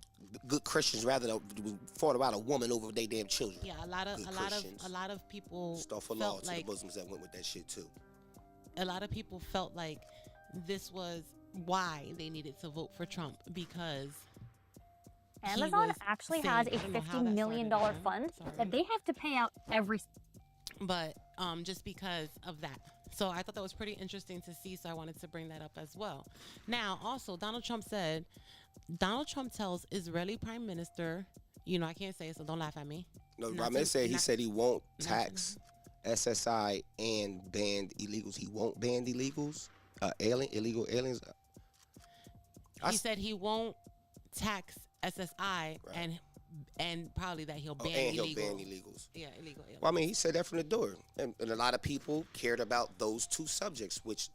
Good Christians rather than fought about a woman over their damn children. Yeah, a lot of people Stuff a law to the Muslims that went with that shit too. A lot of people felt like this was why they needed to vote for Trump, because Amazon actually has a $50 million fund that they have to pay out every. But just because of that. So I thought that was pretty interesting to see, so I wanted to bring that up as well. Now, also, Donald Trump tells Israeli Prime Minister, I can't say it, so don't laugh at me. No, Ramesh said he said he won't tax SSI and ban illegals. He won't ban illegals, illegal aliens. He said he won't tax SSI and probably that he'll ban illegals. Yeah, illegal aliens. Well, I mean, he said that from the door. And a lot of people cared about those two subjects, which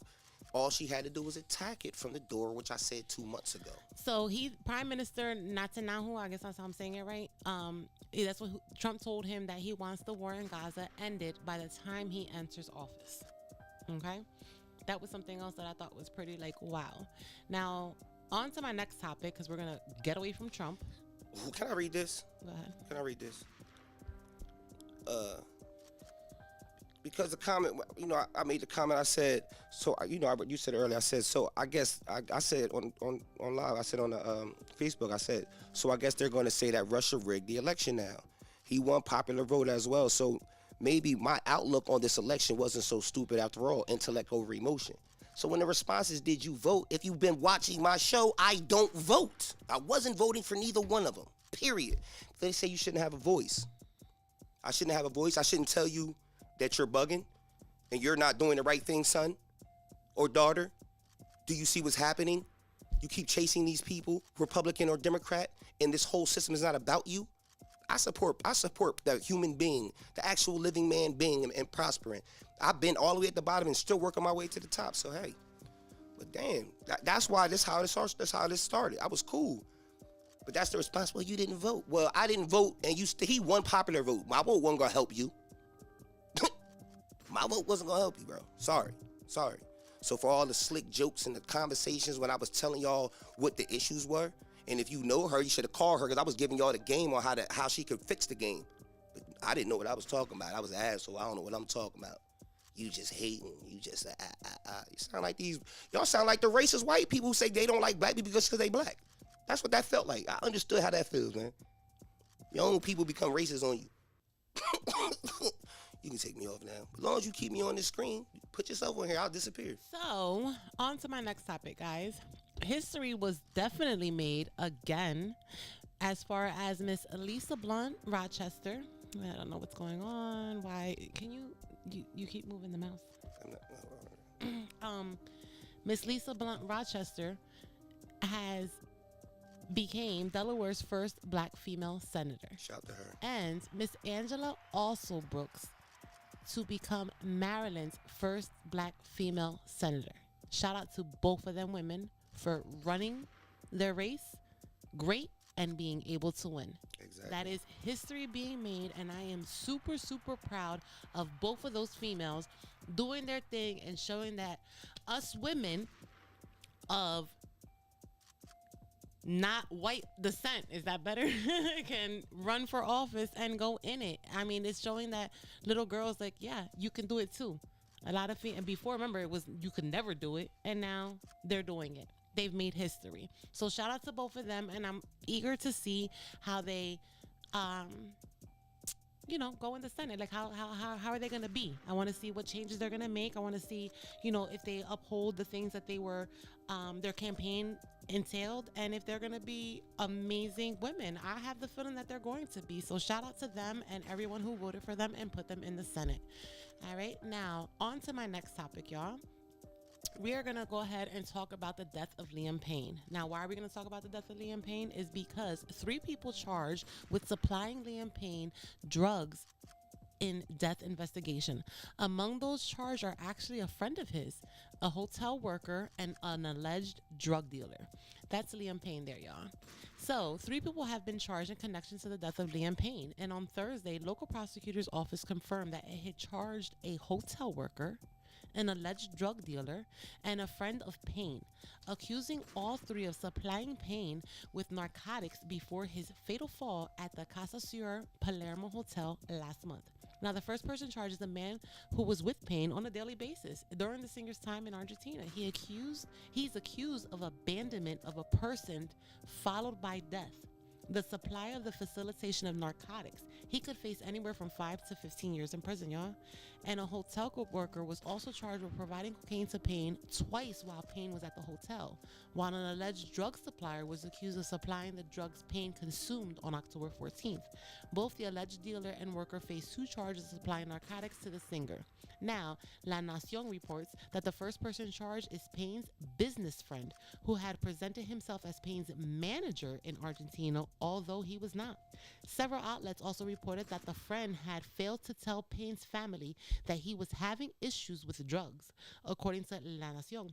all she had to do was attack it from the door, which I said 2 months ago. So Prime Minister Netanyahu, I guess that's how I'm saying it right. That's what Trump told him, that he wants the war in Gaza ended by the time he enters office. Okay? That was something else that I thought was pretty wow. Now, on to my next topic, because we're going to get away from Trump. Can I read this? Go ahead. Can I read this? Because the comment, I made the comment, I said, so, you said earlier, I said, so I guess, I said on live, I said on the Facebook, I said, so I guess they're going to say that Russia rigged the election now. He won popular vote as well, so maybe my outlook on this election wasn't so stupid after all, intellect over emotion. So when the response is, did you vote? If you've been watching my show, I don't vote. I wasn't voting for neither one of them, period. They say you shouldn't have a voice. I shouldn't have a voice. I shouldn't tell you that you're bugging and you're not doing the right thing, son or daughter. Do you see what's happening? You keep chasing these people, Republican or Democrat, and this whole system is not about you. I support the human being, the actual living man being and prospering. I've been all the way at the bottom and still working my way to the top. So hey, but damn, that's why that's how this started. I was cool, but that's the response. Well, you didn't vote. Well, I didn't vote, and he won popular vote. My vote wasn't gonna help you. my vote wasn't gonna help you, bro. Sorry. So for all the slick jokes and the conversations when I was telling y'all what the issues were, and if you know her, you should have called her, because I was giving y'all the game on how she could fix the game. But I didn't know what I was talking about. I was an asshole. I don't know what I'm talking about. You just hating. You just You sound like y'all sound like the racist white people who say they don't like black people because they black. That's what that felt like. I understood how that feels, man. Your own people become racist on you. You can take me off now. As long as you keep me on this screen, put yourself on here, I'll disappear. So, on to my next topic, guys. History was definitely made again as far as Miss Lisa Blunt Rochester. I don't know what's going on. Why? Can you keep moving the mouse? Miss Lisa Blunt Rochester became Delaware's first black female senator. Shout to her. And Miss Angela also Brooks to become Maryland's first black female senator. Shout out to both of them women for running their race great and being able to win. Exactly. That is history being made, and I am super, super proud of both of those females doing their thing and showing that us women of not white descent, is that better? Can run for office and go in it. I mean, it's showing that little girls like, yeah, you can do it too. A lot of and before, remember, it was you could never do it, and now they're doing it. They've made history. So shout out to both of them, and I'm eager to see how they go in the Senate. Like how are they going to be? I want to see what changes they're going to make. I want to see, if they uphold the things that they were, their campaign entailed, and if they're going to be amazing women. I have the feeling that they're going to be. So shout out to them and everyone who voted for them and put them in the Senate. All right. Now on to my next topic, y'all. We are going to go ahead and talk about the death of Liam Payne. Now, why are we going to talk about the death of Liam Payne? Is because 3 people charged with supplying Liam Payne drugs in death investigation. Among those charged are actually a friend of his, a hotel worker, and an alleged drug dealer. That's Liam Payne there, y'all. So, 3 people have been charged in connection to the death of Liam Payne. And on Thursday, local prosecutor's office confirmed that it had charged a hotel worker, an alleged drug dealer, and a friend of Payne, accusing all 3 of supplying Payne with narcotics before his fatal fall at the Casa Sur Palermo Hotel last month. Now, the first person charged is a man who was with Payne on a daily basis during the singer's time in Argentina. He's accused of abandonment of a person followed by death, the supply of the facilitation of narcotics. He could face anywhere from 5 to 15 years in prison, y'all. And a hotel worker was also charged with providing cocaine to Payne twice while Payne was at the hotel, while an alleged drug supplier was accused of supplying the drugs Payne consumed on October 14th. Both the alleged dealer and worker faced 2 charges of supplying narcotics to the singer. Now, La Nación reports that the first person charged is Payne's business friend, who had presented himself as Payne's manager in Argentina, although he was not. Several outlets also reported that the friend had failed to tell Payne's family that he was having issues with drugs, according to La Nación.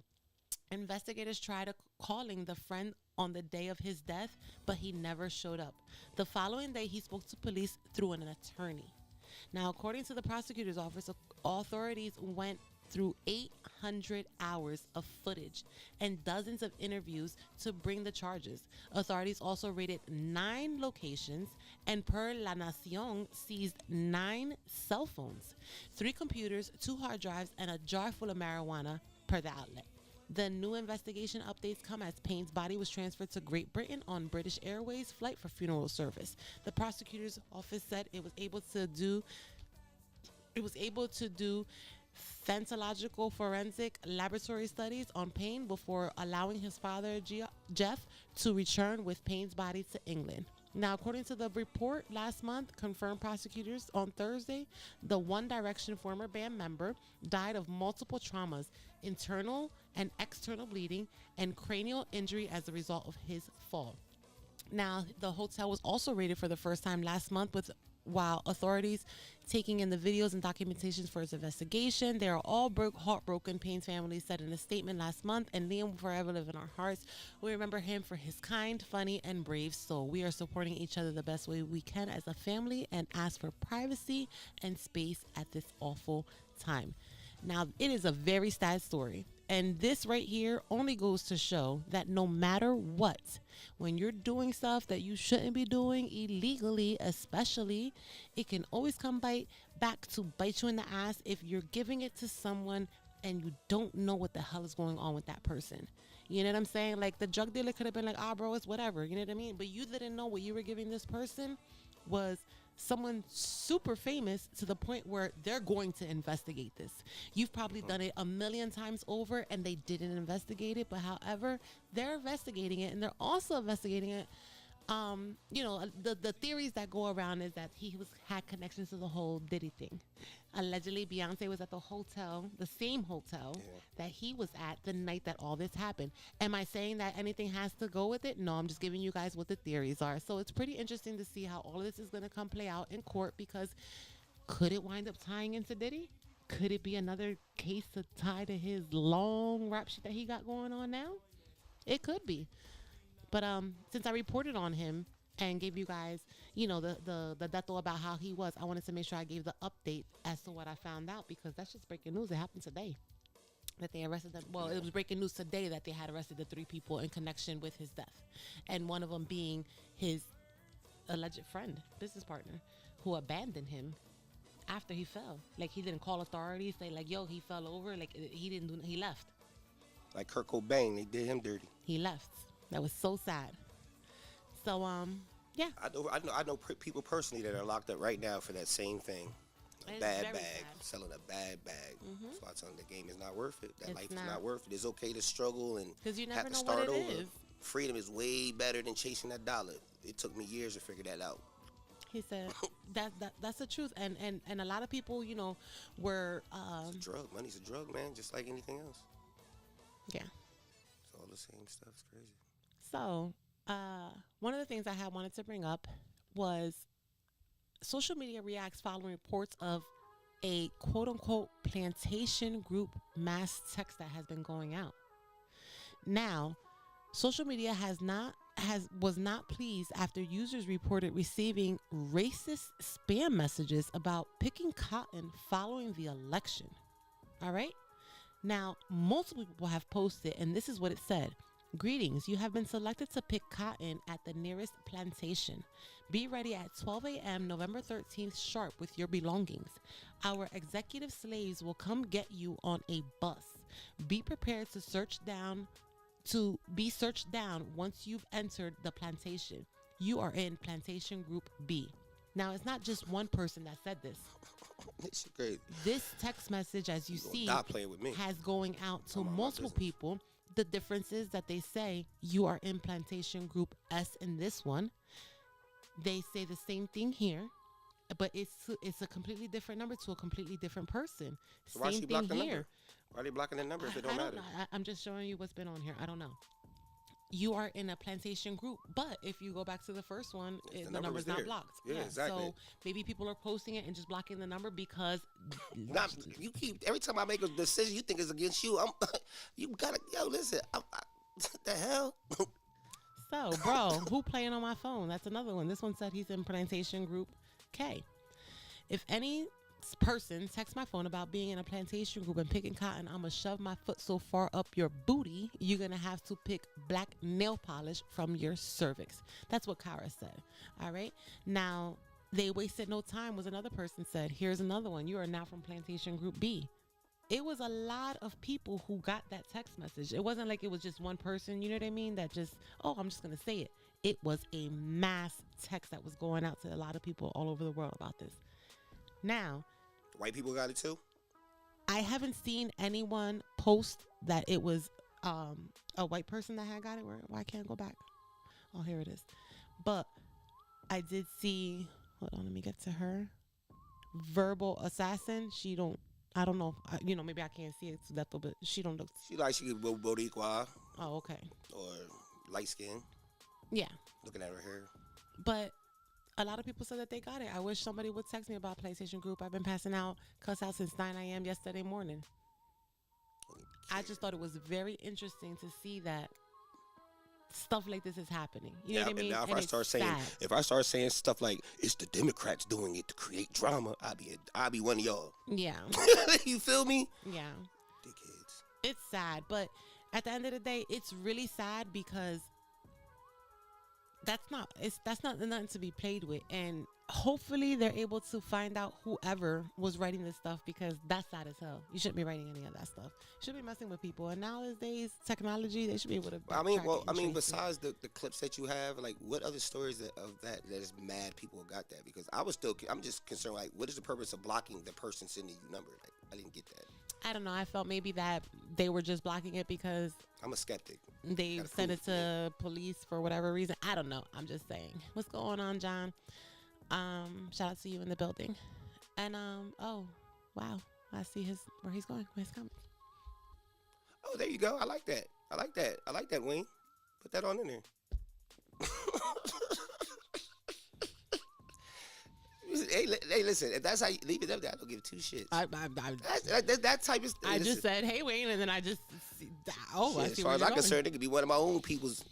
Investigators tried calling the friend on the day of his death, but he never showed up. The following day, he spoke to police through an attorney. Now, according to the prosecutor's office, authorities went through 800 hours of footage and dozens of interviews to bring the charges. Authorities also raided 9 locations and, per La Nación, seized 9 cell phones, 3 computers, 2 hard drives, and a jar full of marijuana, per the outlet. The new investigation updates come as Payne's body was transferred to Great Britain on British Airways flight for funeral service. The prosecutor's office said it was able to do pathological forensic laboratory studies on Payne before allowing his father, Jeff, to return with Payne's body to England. Now, according to the report last month, confirmed prosecutors on Thursday, the One Direction former band member died of multiple traumas, internal and external bleeding, and cranial injury as a result of his fall. Now, the hotel was also raided for the first time last month while authorities taking in the videos and documentations for its investigation. They are all heartbroken, Payne's family said in a statement last month, and Liam will forever live in our hearts. We remember him for his kind, funny, and brave soul. We are supporting each other the best way we can as a family and ask for privacy and space at this awful time. Now, it is a very sad story. And this right here only goes to show that no matter what, when you're doing stuff that you shouldn't be doing illegally, especially, it can always come back to bite you in the ass if you're giving it to someone and you don't know what the hell is going on with that person. You know what I'm saying? Like, the drug dealer could have been like, bro, it's whatever. You know what I mean? But you didn't know what you were giving this person was someone super famous to the point where they're going to investigate this. You've probably done it a million times over and they didn't investigate it. But however, they're investigating it, and they're also investigating it. The theories that go around is that he had connections to the whole Diddy thing. Allegedly, Beyonce was at the hotel, the same hotel that he was at the night that all this happened. Am I saying that anything has to go with it? No, I'm just giving you guys what the theories are. So it's pretty interesting to see how all of this is going to come play out in court, because could it wind up tying into Diddy? Could it be another case to tie to his long rap shit that he got going on now? It could be. But since I reported on him and gave you guys, the death about how he was, I wanted to make sure I gave the update as to what I found out, because that's just breaking news. It happened today that they arrested them. Well, it was breaking news today that they had arrested the 3 people in connection with his death, and one of them being his alleged friend, business partner, who abandoned him after he fell. Like, he didn't call authorities, say like, yo, he fell over. Like, he left. Like Kurt Cobain, they did him dirty. He left. That was so sad. So, yeah. I know people personally that are locked up right now for that same thing. A bad bag. Sad. Selling a bad bag. Mm-hmm. So I tell them the game is not worth it. That life is not worth it. It's okay to struggle and you never have to know start what it over. Is. Freedom is way better than chasing that dollar. It took me years to figure that out. He said that's the truth. And a lot of people, were it's a drug. Money's a drug, man, just like anything else. Yeah. It's all the same stuff. It's crazy. So, one of the things I had wanted to bring up was social media reacts following reports of a quote-unquote plantation group mass text that has been going out. Now, social media was not pleased after users reported receiving racist spam messages about picking cotton following the election. All right? Now, multiple people have posted, and this is what it said. Greetings, you have been selected to pick cotton at the nearest plantation. Be ready at 12 a.m. November 13th sharp with your belongings. Our executive slaves will come get you on a bus. Be prepared to be searched down once you've entered the plantation. You are in Plantation Group B. Now, it's not just one person that said this. It's crazy. This text message, as you see, has going out to multiple people. The difference is that they say you are in Plantation Group S in this one. They say the same thing here, but it's a completely different number to a completely different person. So why she blocked the number? Why are they blocking the number if it don't matter? I'm just showing you what's been on here. I don't know. You are in a plantation group, but if you go back to the first one, the number's not blocked. Yeah, exactly. So maybe people are posting it and just blocking the number because you keep every time I make a decision, you think it's against you. You gotta listen. What the hell? So, bro, who playing on my phone? That's another one. This one said he's in Plantation Group K. If any person texts my phone about being in a plantation group and picking cotton, I'm gonna shove my foot so far up your booty, you're gonna have to pick black nail polish from your cervix. That's what Kara said. All right. Now, they wasted no time, was another person said. Here's another one. You are now from Plantation Group B. It was a lot of people who got that text message. It wasn't like it was just one person, you know what I mean, that just, I'm just gonna say it. It was a mass text that was going out to a lot of people all over the world about this. Now, white people got it too? I haven't seen anyone post that it was a white person that had got it. Why can't I go back? Oh, here it is. But I did see, hold on, let me get to her. Verbal assassin. I don't know. Maybe I can't see it to that, but she don't look. She could go Boricua. Oh, okay. Or light skin. Yeah. Looking at her hair. But a lot of people said that they got it. I wish somebody would text me about PlayStation Group. I've been passing out cuss out since 9 a.m. yesterday morning. I just thought it was very interesting to see that stuff like this is happening. You know what I mean? Now if And I start saying stuff like it's the Democrats doing it to create drama, I'll be one of y'all. Yeah. You feel me? Yeah. Dickheads. It's sad, but at the end of the day, it's really sad because that's not nothing to be played with. And hopefully they're able to find out whoever was writing this stuff, because that's sad as hell. You shouldn't be writing any of that stuff. You should be messing with people. And nowadays, technology, they should be able to. Besides the clips that you have, like, what other stories of that is mad people got that? Because I'm just concerned, like, what is the purpose of blocking the person sending you number? Like, I didn't get that. I don't know. I felt maybe that they were just blocking it because I'm a skeptic. They sent it to police for whatever reason. I don't know. I'm just saying. What's going on, John? Shout out to you in the building. And oh wow, I see where he's going. Where he's coming. Oh, there you go. I like that, Wayne. Put that on in there. Hey, listen. If that's how you leave it up there, I don't give two shits. That type of. I just said, "Hey, Wayne," and then I just. Oh, shit, as far as I'm concerned, it could be one of my own people's.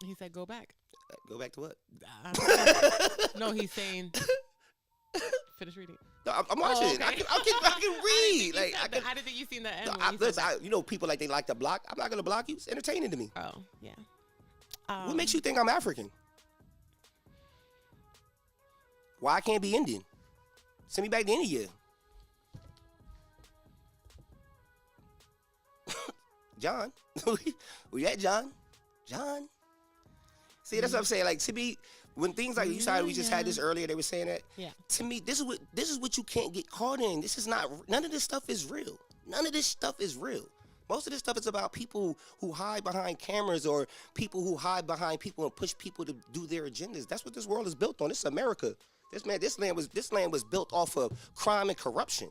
He said, "Go back." Go back to what? No, he's saying. Finish reading. No, I'm watching it. I can read. I didn't think you seen that. You know, people they like to block. I'm not gonna block you. It's entertaining to me. Oh yeah. What makes you think I'm African? Why I can't be Indian? Send me back to India. John. Where you at, John? John? See, that's what I'm saying. Like, to me, when things like you said, we just had this earlier, they were saying that. Yeah. To me, this is what you can't get caught in. This is not, none of this stuff is real. None of this stuff is real. Most of this stuff is about people who hide behind cameras or people who hide behind people and push people to do their agendas. That's what this world is built on. This is America. This land was built off of crime and corruption.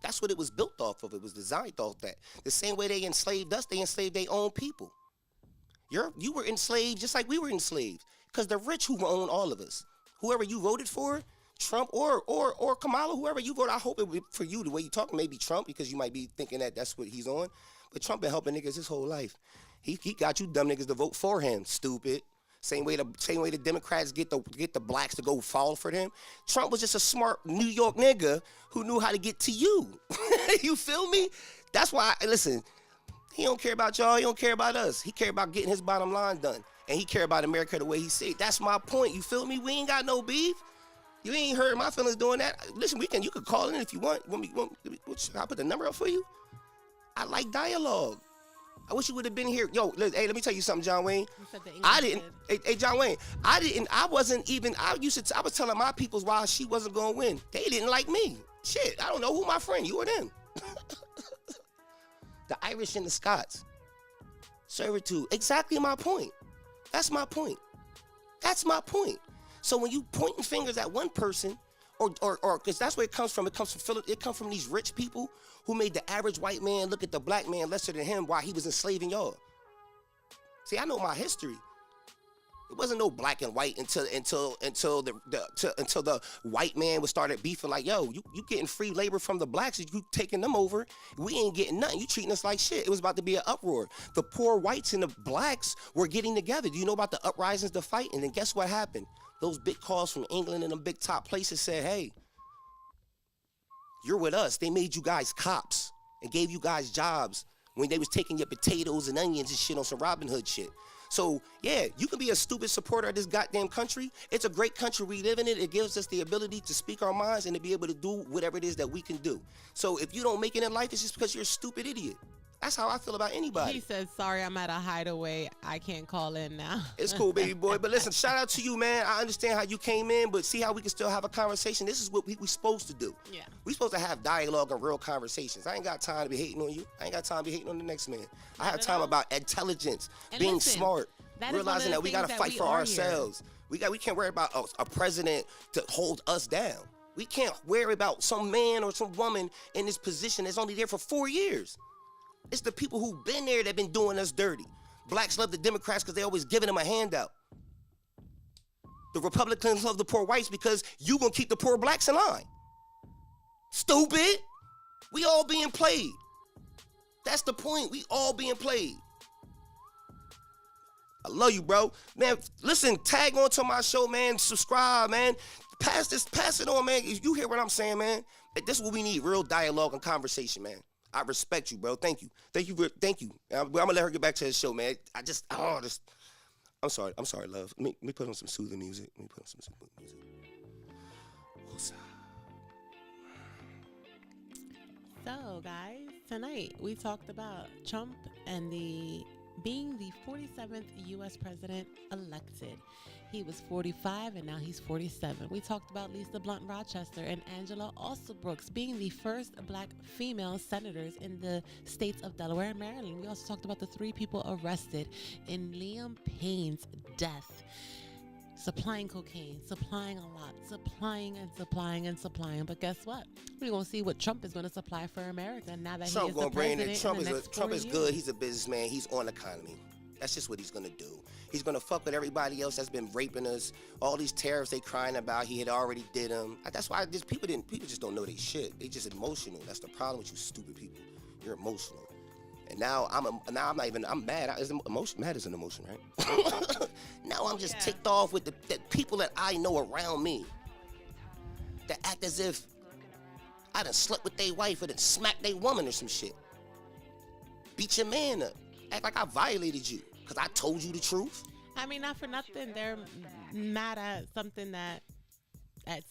That's what it was built off of. It was designed off that. The same way they enslaved us, they enslaved their own people. You were enslaved just like we were enslaved, because the rich who own all of us. Whoever you voted for, Trump or Kamala, whoever you vote, I hope it would, for you, the way you talk, maybe Trump, because you might be thinking that that's what he's on. But Trump been helping niggas his whole life. He got you dumb niggas to vote for him, stupid. Same way the Democrats get the blacks to go fall for them. Trump was just a smart New York nigga who knew how to get to you. You feel me? That's why, listen, he don't care about y'all. He don't care about us. He care about getting his bottom line done. And he care about America the way he see it. That's my point. You feel me? We ain't got no beef. You ain't hurt my feelings doing that. Listen, you could call in if you want. I'll put the number up for you. I like dialogue. I wish you would have been here. Yo, hey, let me tell you something, John Wayne. You said the I didn't. Hey, John Wayne. I was telling my peoples why she wasn't going to win. They didn't like me. Shit, I don't know who my friend, you or them. The Irish and the Scots. Servitude. Exactly my point. That's my point. That's my point. So when you pointing fingers at one person, or because that's where it comes from. It comes from these rich people who made the average white man look at the black man lesser than him while he was enslaving y'all. See, I know my history. It wasn't no black and white until the white man was started beefing like, yo, you getting free labor from the blacks, you taking them over. We ain't getting nothing. You treating us like shit. It was about to be an uproar. The poor whites and the blacks were getting together. Do you know about the uprisings to fight? And then guess what happened? Those big calls from England and them big top places said, hey, you're with us. They made you guys cops and gave you guys jobs when they was taking your potatoes and onions and shit on some Robin Hood shit. So, yeah, you can be a stupid supporter of this goddamn country. It's a great country we live in. It gives us the ability to speak our minds and to be able to do whatever it is that we can do. So if you don't make it in life, it's just because you're a stupid idiot. That's how I feel about anybody. He said, sorry, I'm at a hideaway. I can't call in now. It's cool, baby boy. But listen, shout out to you, man. I understand how you came in, but see how we can still have a conversation. This is what we supposed to do. Yeah. We supposed to have dialogue and real conversations. I ain't got time to be hating on you. I ain't got time to be hating on the next man. I have time about intelligence, and being smart, realizing that we got to fight for ourselves. We can't worry about a president to hold us down. We can't worry about some man or some woman in this position that's only there for 4 years. It's the people who've been there that been doing us dirty. Blacks love the Democrats because they always giving them a handout. The Republicans love the poor whites because you gonna keep the poor blacks in line. Stupid. We all being played. That's the point. We all being played. I love you, bro. Man, listen, tag on to my show, man. Subscribe, man. Pass it on, man. You hear what I'm saying, man? This is what we need, real dialogue and conversation, man. I respect you, bro. Thank you. Thank you. I'm going to let her get back to the show, man. I'm sorry, love. Let me put on some soothing music. So, guys, tonight we talked about Trump and being the 47th U.S. president elected. He was 45 and now he's 47. We talked about Lisa Blunt Rochester and Angela Alsobrooks being the first black female senators in the states of Delaware and Maryland. We also talked about the 3 people arrested in Liam Payne's death. Supplying cocaine, supplying a lot, supplying. But guess what? We're going to see what Trump is going to supply for America now that Trump he is the president. Trump is good. He's a businessman. He's on economy. That's just what he's going to do. He's going to fuck with everybody else that's been raping us. All these tariffs they crying about, he had already did them. That's why people just don't know they shit. They just emotional. That's the problem with you stupid people. You're emotional. And now I'm mad. Mad is an emotion, right? Now I'm just ticked off with the people that I know around me that act as if I done slept with their wife or done smacked their woman or some shit. Beat your man up. Act like I violated you because I told you the truth. I mean, not for nothing. They're mad at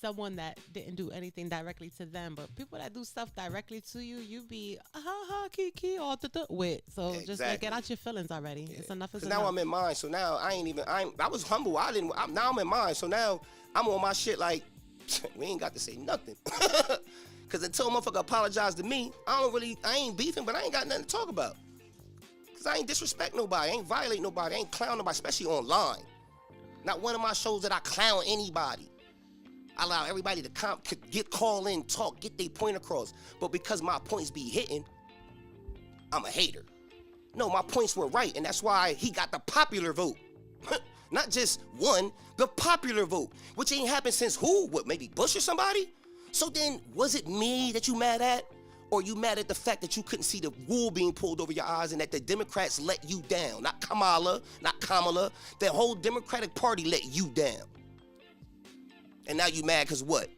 someone that didn't do anything directly to them, but people that do stuff directly to you, you be kiki all with. So exactly. Just like get out your feelings already. Yeah. It's enough. Now I'm in mine. So now I was humble. Now I'm in mine. So now I'm on my shit. Like we ain't got to say nothing. Cause until a motherfucker apologize to me, I ain't beefing, but I ain't got nothing to talk about. Cause I ain't disrespect nobody, I ain't violate nobody, I ain't clown nobody, especially online. Not one of my shows that I clown anybody. I allow everybody to call in, talk, get their point across. But because my points be hitting, I'm a hater. No, my points were right, and that's why he got the popular vote. Not just one, the popular vote, which ain't happened since who? What, maybe Bush or somebody? So then, was it me that you mad at? Or you mad at the fact that you couldn't see the wool being pulled over your eyes and that the Democrats let you down? Not Kamala. The whole Democratic Party let you down. And now you mad because what?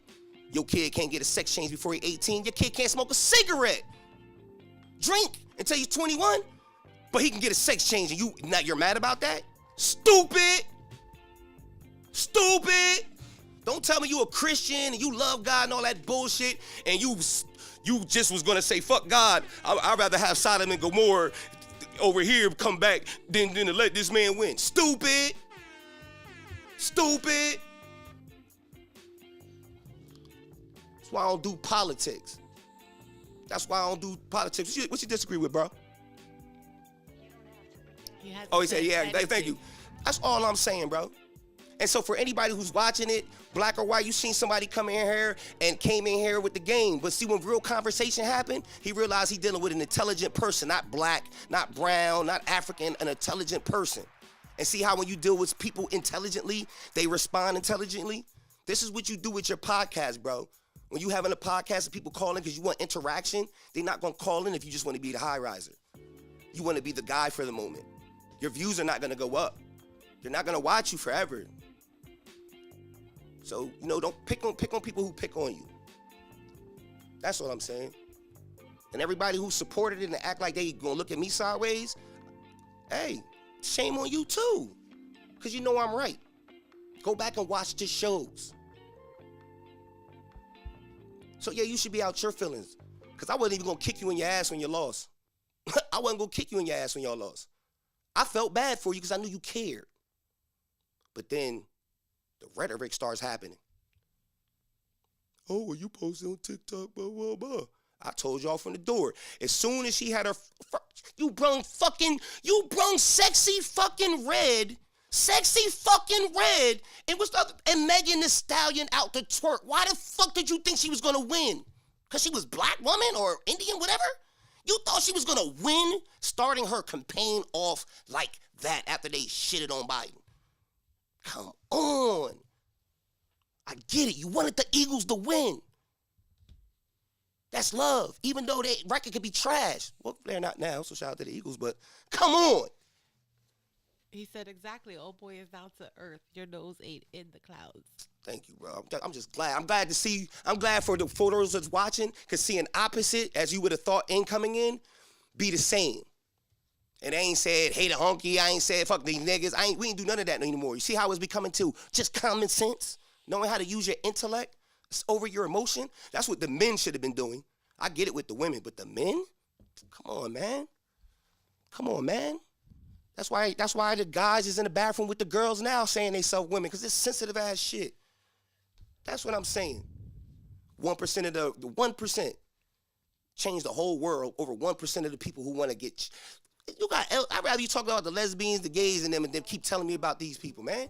Your kid can't get a sex change before he's 18. Your kid can't smoke a cigarette. Drink until he's 21. But he can get a sex change and you're mad about that? Stupid. Don't tell me you a Christian and you love God and all that bullshit and you just was gonna say, fuck God, I'd rather have Sodom and Gomorrah over here come back than to let this man win. Stupid. That's why I don't do politics. What you disagree with, bro? He said, yeah, thank you. That's all I'm saying, bro. And so for anybody who's watching it, black or white, you seen somebody come in here and came in here with the game. But see, when real conversation happened, he realized he dealing with an intelligent person, not black, not brown, not African, an intelligent person. And see how when you deal with people intelligently, they respond intelligently? This is what you do with your podcast, bro. When you having a podcast and people call in because you want interaction, they're not going to call in if you just want to be the high riser. You want to be the guy for the moment. Your views are not going to go up. They're not going to watch you forever. So, don't pick on people who pick on you. That's all I'm saying. And everybody who supported it and act like they gonna look at me sideways, hey, shame on you too. Because you know I'm right. Go back and watch the shows. So yeah, you should be out your feelings. Because I wasn't even gonna kick you in your ass when you lost. I wasn't gonna kick you in your ass when y'all lost. I felt bad for you because I knew you cared. But then the rhetoric starts happening. Oh, well, you posted on TikTok, blah, blah, blah. I told y'all from the door. As soon as she had her, you brung sexy fucking red. It was and Megan Thee Stallion out to twerk. Why the fuck did you think she was gonna win? Because she was black woman or Indian, whatever? You thought she was gonna win starting her campaign off like that after they shitted on Biden? Come on. I get it. You wanted the Eagles to win. That's love. Even though their record could be trash. Well, they're not now, so shout out to the Eagles, but come on. He said exactly. Old boy is down to earth. Your nose ain't in the clouds. Thank you, bro. I'm just glad. I'm glad to see. I'm glad for the photos that's watching, because seeing opposite, as you would have thought incoming in, be the same. And I ain't said, hey, the honky. I ain't said, fuck these niggas. We ain't do none of that anymore. You see how it's becoming to just common sense? Knowing how to use your intellect over your emotion? That's what the men should have been doing. I get it with the women, but the men? Come on, man. Come on, man. That's why the guys is in the bathroom with the girls now saying they self women, because it's sensitive ass shit. That's what I'm saying. 1% of the 1% change the whole world over 1% of the people who want to get. I'd rather you talk about the lesbians, the gays, and them keep telling me about these people, man.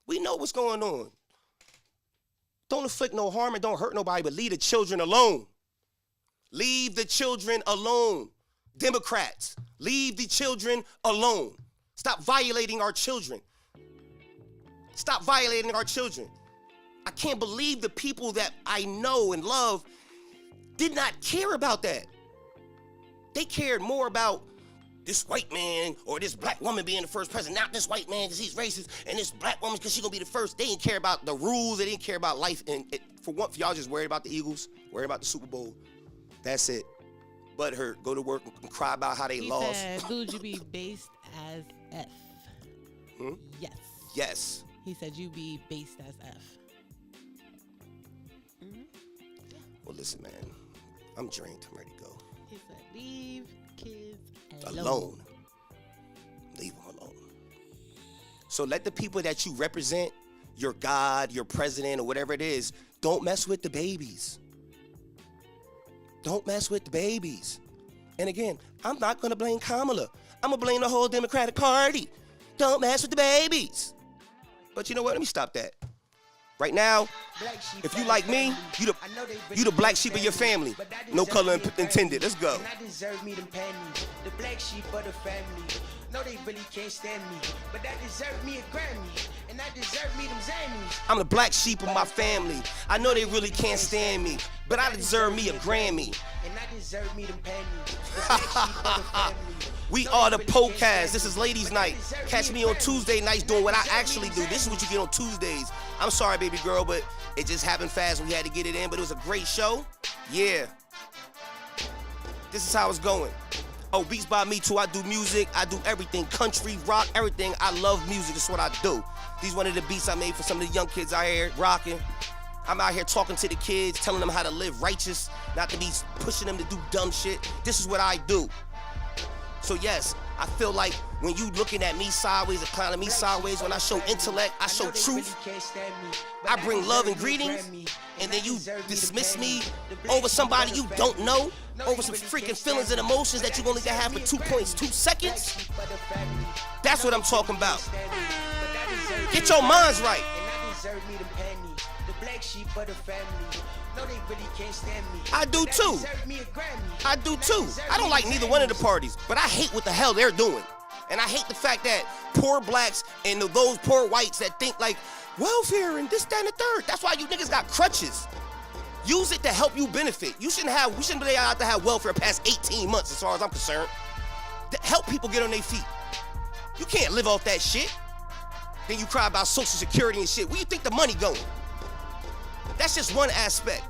We know what's going on. Don't inflict no harm and don't hurt nobody, but leave the children alone. Leave the children alone. Democrats, leave the children alone. Stop violating our children. Stop violating our children. I can't believe the people that I know and love did not care about that. They cared more about this white man or this black woman being the first president, not this white man because he's racist, and this black woman because she's going to be the first. They didn't care about the rules. They didn't care about life. And for y'all just worried about the Eagles, worried about the Super Bowl. That's it. Butt hurt, go to work and cry about how they lost. He said, dude, you be based as F. Yes. Yes. He said you be based as F. Well, listen, man. I'm drained. I'm ready to go. He said, leave kids alone. Leave them alone. So let the people that you represent, your God, your president, or whatever it is, don't mess with the babies. Don't mess with the babies. And again, I'm not going to blame Kamala. I'm going to blame the whole Democratic Party. Don't mess with the babies. But you know what? Let me stop that. Right now, if you like me, you the black sheep of your family. No color intended. Let's go. And I deserve me them panties. The black sheep of the family. No, they really can't stand me. But that deserve me a Grammy. And I deserve me them Zannies. I'm the black sheep of my family. I know they really can't stand me, but I deserve me a Grammy. And I deserve me them panties. The black sheep of the family. We are the P.O.E. This is Ladies Night. Catch me on Tuesday nights doing what I actually do. This is what you get on Tuesdays. I'm sorry, baby girl, but it just happened fast. We had to get it in, but it was a great show. Yeah. This is how it's going. Oh, Beats by Me too. I do music. I do everything. Country, rock, everything. I love music. That's what I do. These one of the beats I made for some of the young kids out here rocking. I'm out here talking to the kids, telling them how to live righteous, not to be pushing them to do dumb shit. This is what I do. So yes, I feel like when you looking at me sideways or clowning me sideways, when I show intellect, I show truth, I bring love and greetings, and then you dismiss me over somebody you don't know, over some freaking feelings and emotions that you only can have for 2.2 seconds. That's what I'm talking about. Get your minds right. No, they really can't stand me. I do too. I do too. I don't like neither one of the parties, but I hate what the hell they're doing. And I hate the fact that poor blacks and those poor whites that think like welfare and this, that, and the third. That's why you niggas got crutches. Use it to help you benefit. We shouldn't be allowed to have welfare past 18 months as far as I'm concerned. To help people get on their feet. You can't live off that shit. Then you cry about Social Security and shit. Where you think the money going? That's just one aspect.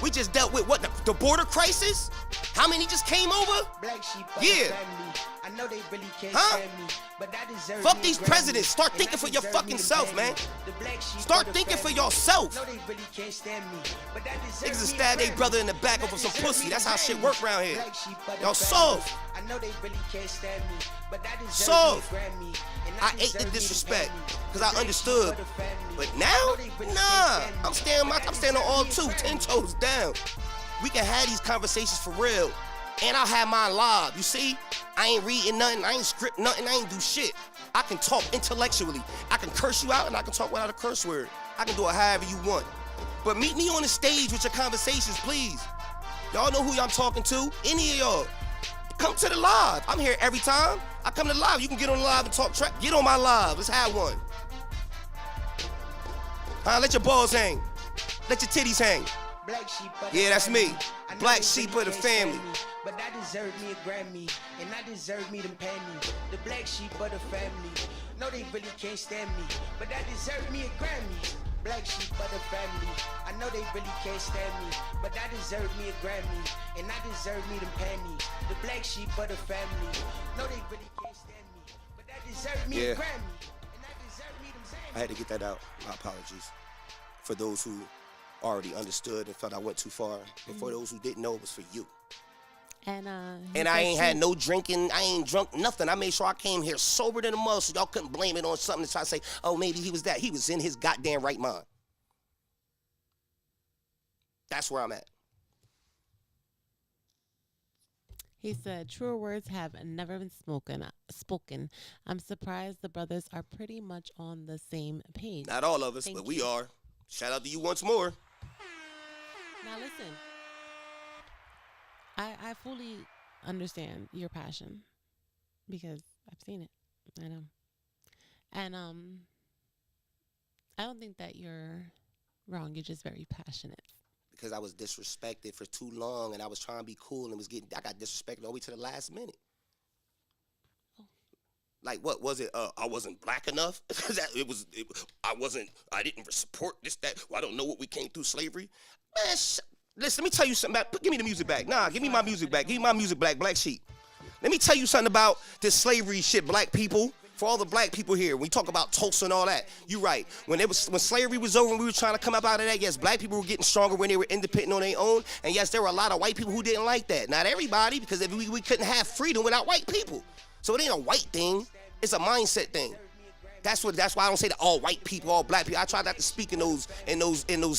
We just dealt with what, the border crisis? How many just came over? Black sheep of yeah. the family. I know they really can't stand me, but I deserve Fuck me these a Grammy. presidents. Start And thinking I for your deserve fucking me self, the man. The black sheep Start of the thinking for family. yourself. No, they really can't stand me, but I deserve Niggas will me a stab their Grammy. brother in the back And over I some deserve pussy. me That's the how shit Grammy. work around here. Black sheep of the Y'all family. soft. I know they really can't stand me, but I deserve Soft. me a Grammy. And I ate deserve the me disrespect Grammy. because The I black understood. sheep of the family. But I now, know they really nah. can't stand me, I'm standing but I on all deserve me a 10 Grammy. toes down. We can have these conversations for real. And I'll have mine live. You see? I ain't reading nothing. I ain't script nothing. I ain't do shit. I can talk intellectually. I can curse you out and I can talk without a curse word. I can do it however you want. But meet me on the stage with your conversations, please. Y'all know who I'm talking to. Any of y'all. Come to the live. I'm here every time. I come to the live. You can get on the live and talk track. Get on my live. Let's have one. Let your balls hang. Let your titties hang. Black sheep of the Yeah, that's me. family. I know Black they sheep really of the can't stand family. me, but I deserve me a Grammy, and I deserve me them panties. The black sheep of the family. No, they really can't stand me, but I deserve me a Grammy. Black sheep of the family. I know they really can't stand me, but I deserve me a Grammy, and I deserve me them panties. The black sheep of the family. No, they really can't stand me, but I deserve me a Grammy, and I deserve me them Zannies. I had to get that out. My apologies. For those who already understood and felt I went too far, but for those who didn't know, it was for you. And I ain't had no drinking. I ain't drunk nothing. I made sure I came here sober than a mug, so y'all couldn't blame it on something to try to say, oh, maybe he was that. He was in his goddamn right mind. That's where I'm at. He said, truer words have never been spoken. I'm surprised the brothers are pretty much on the same page. Not all of us, but we are. Shout out to you once more. Now listen. I fully understand your passion because I've seen it. I know. And I don't think that you're wrong. You're just very passionate. Because I was disrespected for too long and I was trying to be cool and I got disrespected all the way to the last minute. Oh. Like what was it? I wasn't black enough? I didn't support this, that. Well, I don't know what we came through slavery. Man, listen, let me tell you something about, give me the music back. Nah, give me my music back. Give me my music back, Black Sheep. Let me tell you something about this slavery shit, black people. For all the black people here, when we talk about Tulsa and all that, you're right. When slavery was over and we were trying to come up out of that, yes, black people were getting stronger when they were independent on their own. And yes, there were a lot of white people who didn't like that. Not everybody, because if we couldn't have freedom without white people. So it ain't a white thing. It's a mindset thing. That's why I don't say that all white people, all black people. I try not to speak in those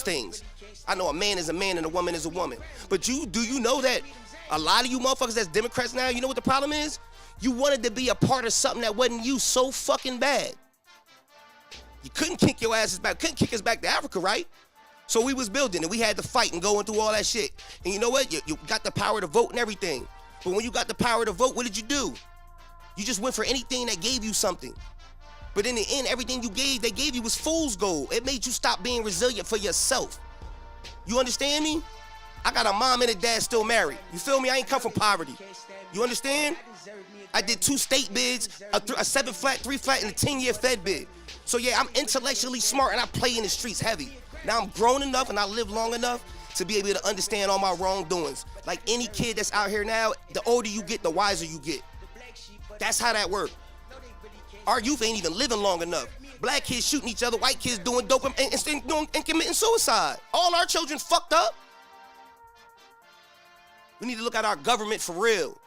things. I know a man is a man and a woman is a woman. But do you know that a lot of you motherfuckers that's Democrats now, you know what the problem is? You wanted to be a part of something that wasn't you so fucking bad. You couldn't kick your asses back, couldn't kick us back to Africa, right? So we was building and we had to fight and going through all that shit. And you know what? You got the power to vote and everything. But when you got the power to vote, what did you do? You just went for anything that gave you something. But in the end, everything they gave you was fool's gold. It made you stop being resilient for yourself. You understand me? I got a mom and a dad still married. You feel me? I ain't come from poverty. You understand? I did 2 state bids, a 7-flat, 3-flat, and a 10-year Fed bid. So yeah, I'm intellectually smart and I play in the streets heavy. Now I'm grown enough and I live long enough to be able to understand all my wrongdoings. Like any kid that's out here now, the older you get, the wiser you get. That's how that works. Our youth ain't even living long enough. Black kids shooting each other, white kids doing dope and committing suicide. All our children fucked up. We need to look at our government for real.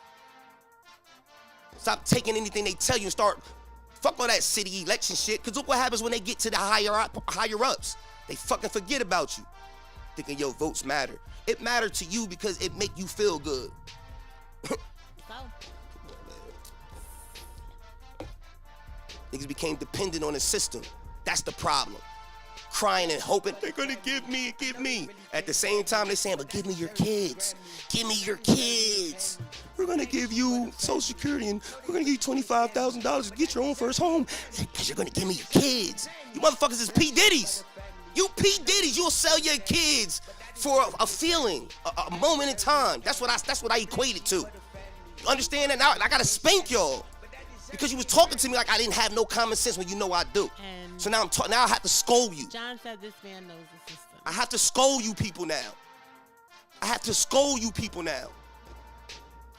Stop taking anything they tell you and start fuck all that city election shit. Cause look what happens when they get to the higher ups. They fucking forget about you. Thinking your votes matter. It mattered to you because it make you feel good. Niggas became dependent on the system. That's the problem. Crying and hoping they're gonna give me. At the same time, they're saying, but give me your kids. Give me your kids. We're gonna give you Social Security and we're gonna give you $25,000 to get your own first home because you're gonna give me your kids. You motherfuckers is P. Diddy's. You P. Diddy's. You'll sell your kids for a feeling, a moment in time. That's what I equate it to. You understand that? Now I gotta spank y'all. Because you was talking to me like I didn't have no common sense when you know I do. And so now now I have to scold you. John said this man knows the system. I have to scold you people now.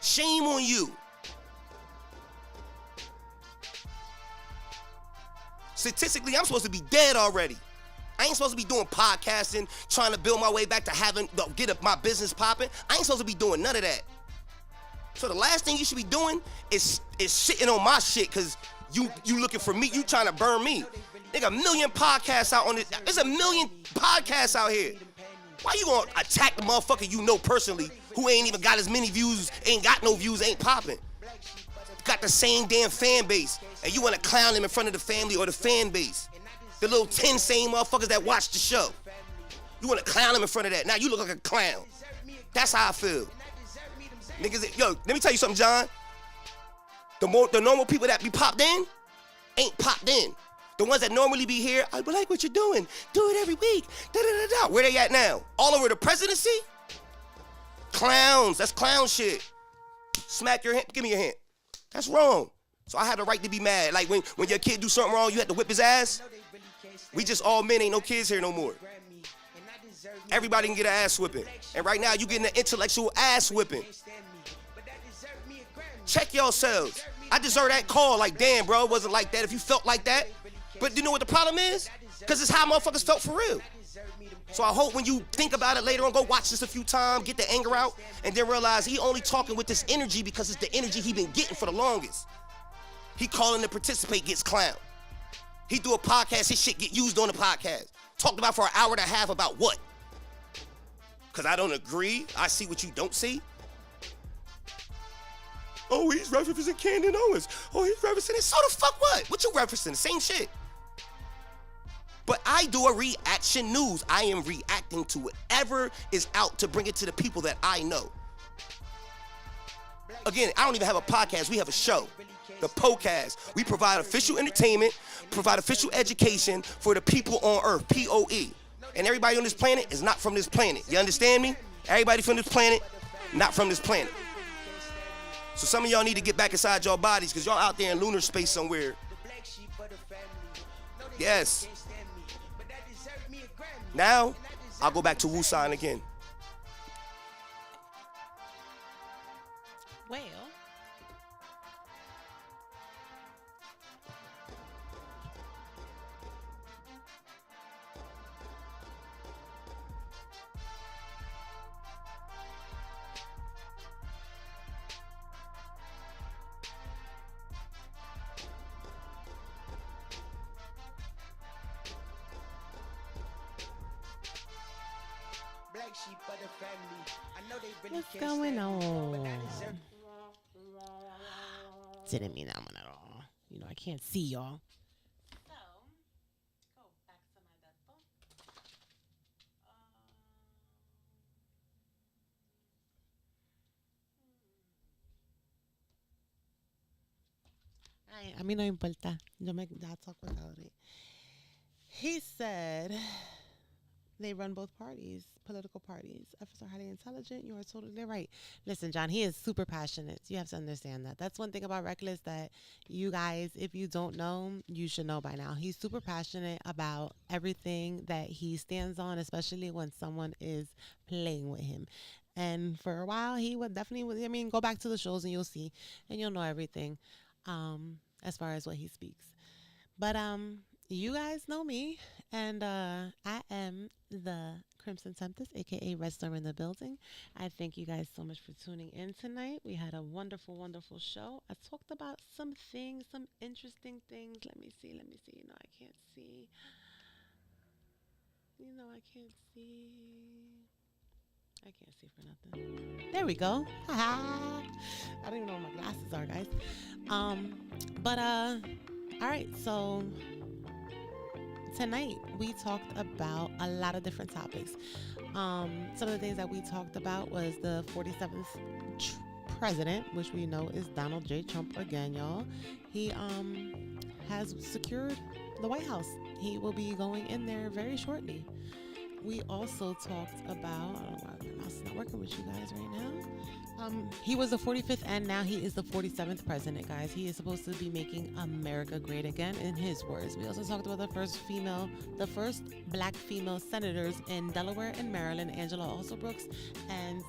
Shame on you. Statistically, I'm supposed to be dead already. I ain't supposed to be doing podcasting, trying to build my way back to get up my business popping. I ain't supposed to be doing none of that. So the last thing you should be doing is shitting on my shit because you looking for me. You trying to burn me. Nigga, 1 million podcasts out on this. There's 1 million podcasts out here. Why you gonna attack the motherfucker you know personally who ain't even got as many views, ain't got no views, ain't popping? Got the same damn fan base. And you wanna clown him in front of the family or the fan base. The little 10 same motherfuckers that watch the show. You wanna clown him in front of that. Now you look like a clown. That's how I feel. Niggas, yo, let me tell you something, John. The normal people that be popped in ain't popped in. The ones that normally be here, I like what you're doing. Do it every week. Da-da-da-da. Where they at now? All over the presidency? Clowns. That's clown shit. smack your hand. Give me your hand. That's wrong. So I have the right to be mad. Like when your kid do something wrong, you have to whip his ass. We just all men, ain't no kids here no more. Everybody can get an ass whipping. And right now you getting an intellectual ass whipping. Check yourselves. I deserve that call. Like, damn, bro, it wasn't like that if you felt like that. But you know what the problem is? Because it's how motherfuckers felt for real. So I hope when you think about it later on, go watch this a few times, get the anger out, and then realize he only talking with this energy because it's the energy he been getting for the longest. He calling to participate, gets clown. He do a podcast, his shit get used on the podcast. Talked about for an hour and a half about what? Because I don't agree. I see what you don't see. Oh, he's referencing Candace Owens. Oh, he's referencing it. So the fuck what? What you referencing? The same shit. But I do a reaction news. I am reacting to whatever is out to bring it to the people that I know. Again, I don't even have a podcast. We have a show, the P.O.E. We provide official entertainment, provide official education for the people on Earth, P.O.E. And everybody on this planet is not from this planet. You understand me? Everybody from this planet, not from this planet. So some of y'all need to get back inside y'all bodies because y'all out there in lunar space somewhere. Yes. Now, I'll go back to Wusan again. Well, Black sheep of the family. I know they really what's can't going stand me, but on? I deserve Didn't mean that one at all. You know, I can't see y'all. So, go back to my desktop. A mí no me importa. I'll talk without it. He said they run both parties, political parties. Efforts are highly intelligent. You are totally right. Listen, John, he is super passionate. You have to understand that. That's one thing about Reckless that you guys, if you don't know, you should know by now. He's super passionate about everything that he stands on, especially when someone is playing with him. And for a while, he would definitely, I mean, go back to the shows and you'll see, and you'll know everything as far as what he speaks. But you guys know me, and I am the Crimson Tempest, a.k.a. Red Storm in the building. I thank you guys so much for tuning in tonight. We had a wonderful, wonderful show. I talked about some things, some interesting things. Let me see. No, I can't see. I can't see for nothing. There we go. I don't even know where my glasses are, guys. All right, so tonight we talked about a lot of different topics. Some of the things that we talked about was the 47th president, which we know is Donald J. Trump again, y'all. He has secured the White House. He will be going in there very shortly. We also talked about, I don't know why my mouse is not working with you guys right now. He was the 45th and now he is the 47th president, guys. He is supposed to be making America great again, in his words. We also talked about the first black female senators in Delaware and Maryland, Angela Alsobrooks and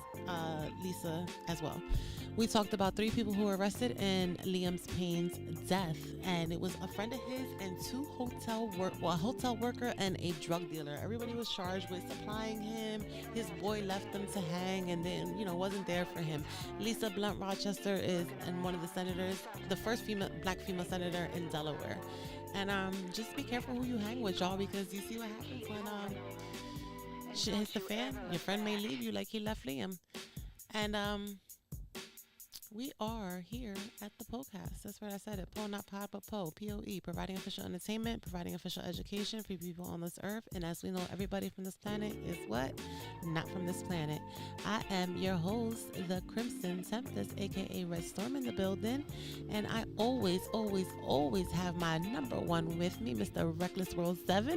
Lisa as well. We talked about 3 people who were arrested in Liam Payne's death, and it was a friend of his and 2 a hotel worker and a drug dealer. Everybody was charged with supplying him. His boy left them to hang and then, wasn't there for him. Lisa Blunt Rochester is one of the senators, the first black female senator in Delaware. And just be careful who you hang with, y'all, because you see what happens when shit hits the fan. Your friend may leave you like he left Liam. And we are here at the P.O.E.cast. That's right, I said it. P.O.E., not pod, but P.O.E. P.O.E. Providing official entertainment, providing official education for people on this earth. And as we know, everybody from this planet is what? Not from this planet. I am your host, the Crimson Tempest, a.k.a. Red Storm in the building. And I always, always, always have my number one with me, Mr. Reckless World 7.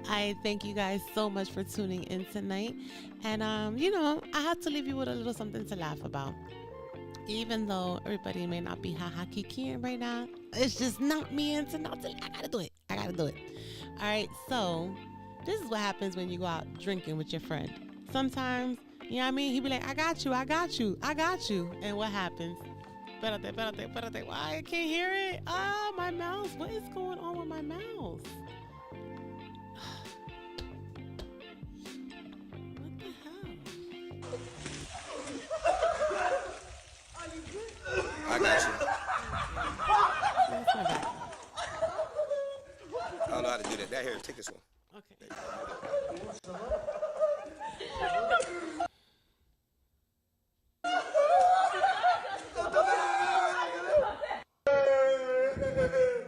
I thank you guys so much for tuning in tonight. And, you know, I had to leave you with a little something to laugh about. Even though everybody may not be ha-ha kikiing right now, it's just not me and tonight. I gotta do it. All right, so this is what happens when you go out drinking with your friend. Sometimes, you know what I mean? He be like, I got you. And what happens? Espérate. Why? I can't hear it. Ah, my mouse. What is going on with my mouse? What the hell? I got you. I don't know how to do that. That here, take this one. Okay.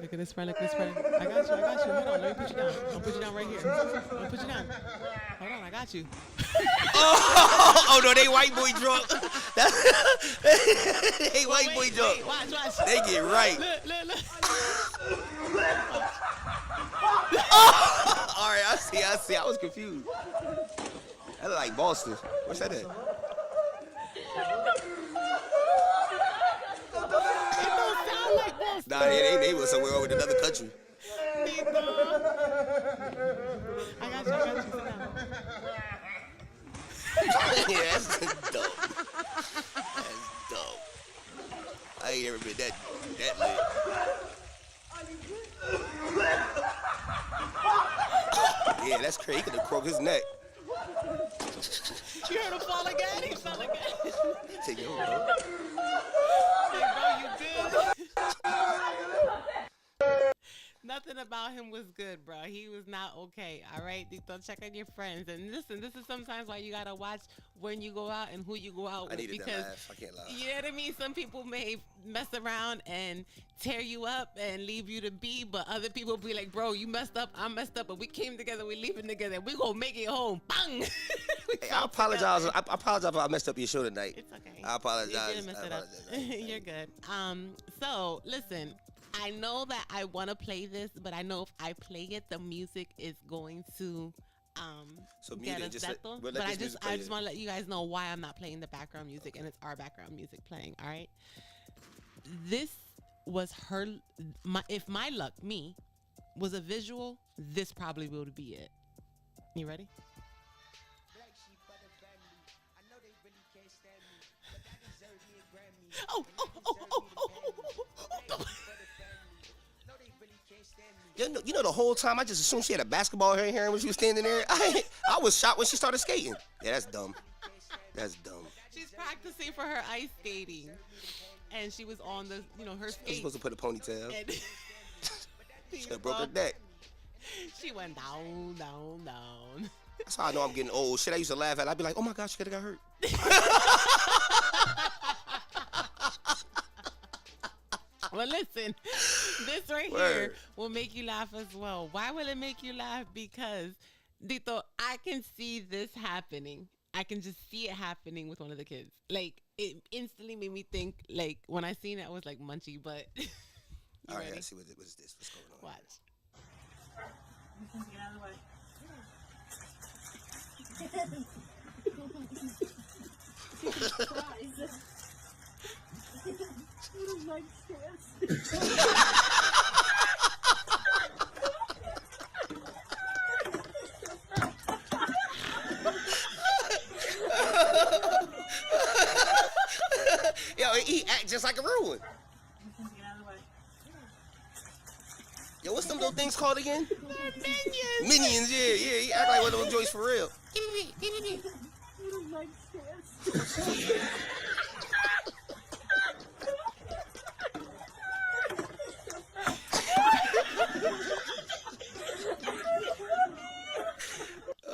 Look at this friend. I got you. Hold on, let me put you down. I'll put you down right here. I'll put you down. Hold on, I got you. Oh no, they white boy drunk. They white boy drunk. Watch. They get right. Look. Oh! All right, I see. I was confused. That look like Boston. What's that at? It don't sound like Boston. Nah, they was somewhere over in another country. I got you. Sit down. Yeah, that's dumb. That's dumb. I ain't ever been that lit. Yeah, that's crazy. He could have broke his neck. You heard him fall again? He fell again. Take your bro. Hey, bro, you good? Nothing about him was good, bro. He was not okay. All right, Dito, check on your friends. And listen, this is sometimes why you gotta watch when you go out and who you go out with. I needed because that laugh. I can't lie. You know what I mean? Some people may mess around and tear you up and leave you to be, but other people be like, bro, you messed up, I messed up, but we came together, we leaving together, we gonna make it home. Bang! Hey, I apologize. I apologize if I messed up your show tonight. It's okay. I apologize. You didn't mess it up. You're good. So listen, I know that I want to play this, but I know if I play it, the music is going to get us settled. But I just want to let you guys know why I'm not playing the background music, and it's our background music playing. All right. This was her. If my luck, me, was a visual, this probably would be it. You ready? Oh. You know, the whole time I just assumed she had a basketball in her hair when she was standing there. I was shocked when she started skating. Yeah, that's dumb. That's dumb. She's practicing for her ice skating, and she was on the, her skate. She's supposed to put a ponytail. She broke her neck. She went down. That's how I know I'm getting old. Shit, I used to laugh at. I'd be like, oh my gosh, she could have got hurt. Well, listen, this right here will make you laugh as well. Why will it make you laugh? Because, Dito, I can see this happening. I can just see it happening with one of the kids. Like, it instantly made me think, like, when I seen it, I was like, Munchie, but... All right, let's see what's this. What's going on? Watch. Get out of the way. Yo, he act just like a real one. Yo, what's them little things called again? Minions. Minions, yeah. He act like one of those joints for real.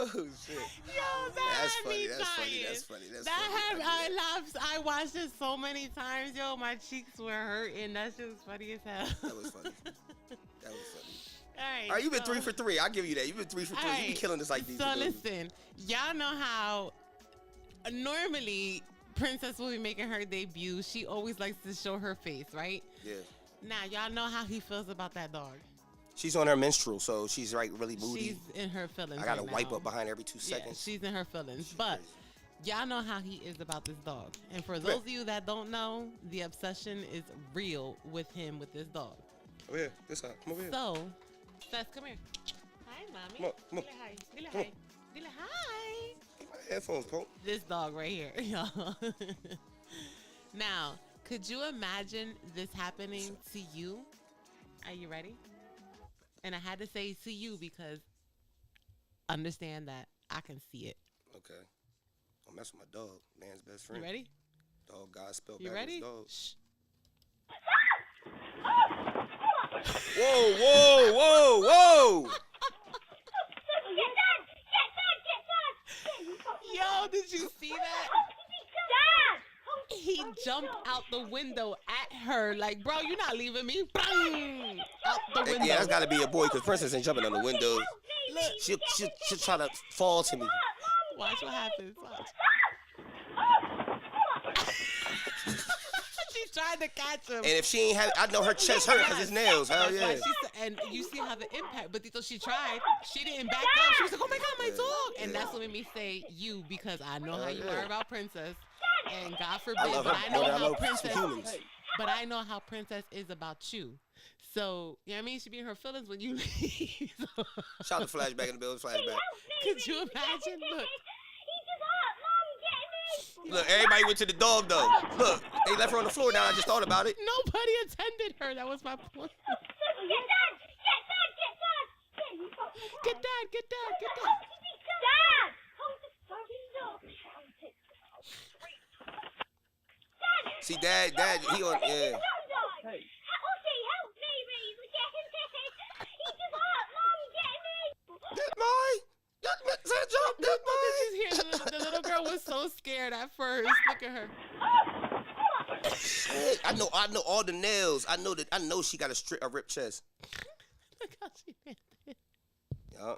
Oh shit. Yo, that's funny. That had laughs. I watched it so many times. Yo, my cheeks were hurting. That shit was funny as hell. That was funny. All right, you've been 3 for 3. I'll give you that. You've been 3 for 3. You've been killing this like these. So listen, y'all know how normally Princess will be making her debut. She always likes to show her face, right? Yeah. Now, y'all know how he feels about that dog. She's on her menstrual, so she's like really moody. She's in her feelings. I gotta right wipe now. up behind her every 2 seconds. Yeah, she's in her feelings. But y'all know how he is about this dog. And for those of you that don't know, the obsession is real with him with this dog. Over here, this side. Come over here. So, Seth, come here. Hi, mommy. Come on, come on. Dile hi. Dile hi. Dile hi. My headphones, Pope. This dog right here, y'all. Now, could you imagine this happening to you? Are you ready? And I had to say to you because understand that I can see it. Okay. Don't mess with my dog, man's best friend. You ready? Dog God spelled You backwards ready? dog. Shh. Whoa, whoa, whoa, whoa! Yo, did you see that? He jumped out the window at her like, bro, you're not leaving me. Bang! Out the window. Yeah, that's gotta be a boy because Princess ain't jumping on the window. She'll try to fall to me. Watch what happens. Watch. She's trying to catch him. And if she ain't have, I know her chest hurt because it's nails. Hell yeah. And you see how the impact, but so she tried. She didn't back up. She was like, oh my God, my dog. And that's what made me say you because I know how you are about Princess. And God forbid, but I know how Princess, but I know how Princess is about you. So, you know what I mean? She be in her feelings when you leave. Shout out to Flashback in the building, Flashback. Could you imagine? Look, everybody went to the dog though. Look, they left her on the floor. Now I just thought about it. Nobody attended her. That was my point. Get dad, get dad, get dad. See, Dad, he on, yeah. Get The little girl was so scared at first. Look at her. Shit, I know all the nails. I know she got a ripped chest. Look how she did it. Yeah.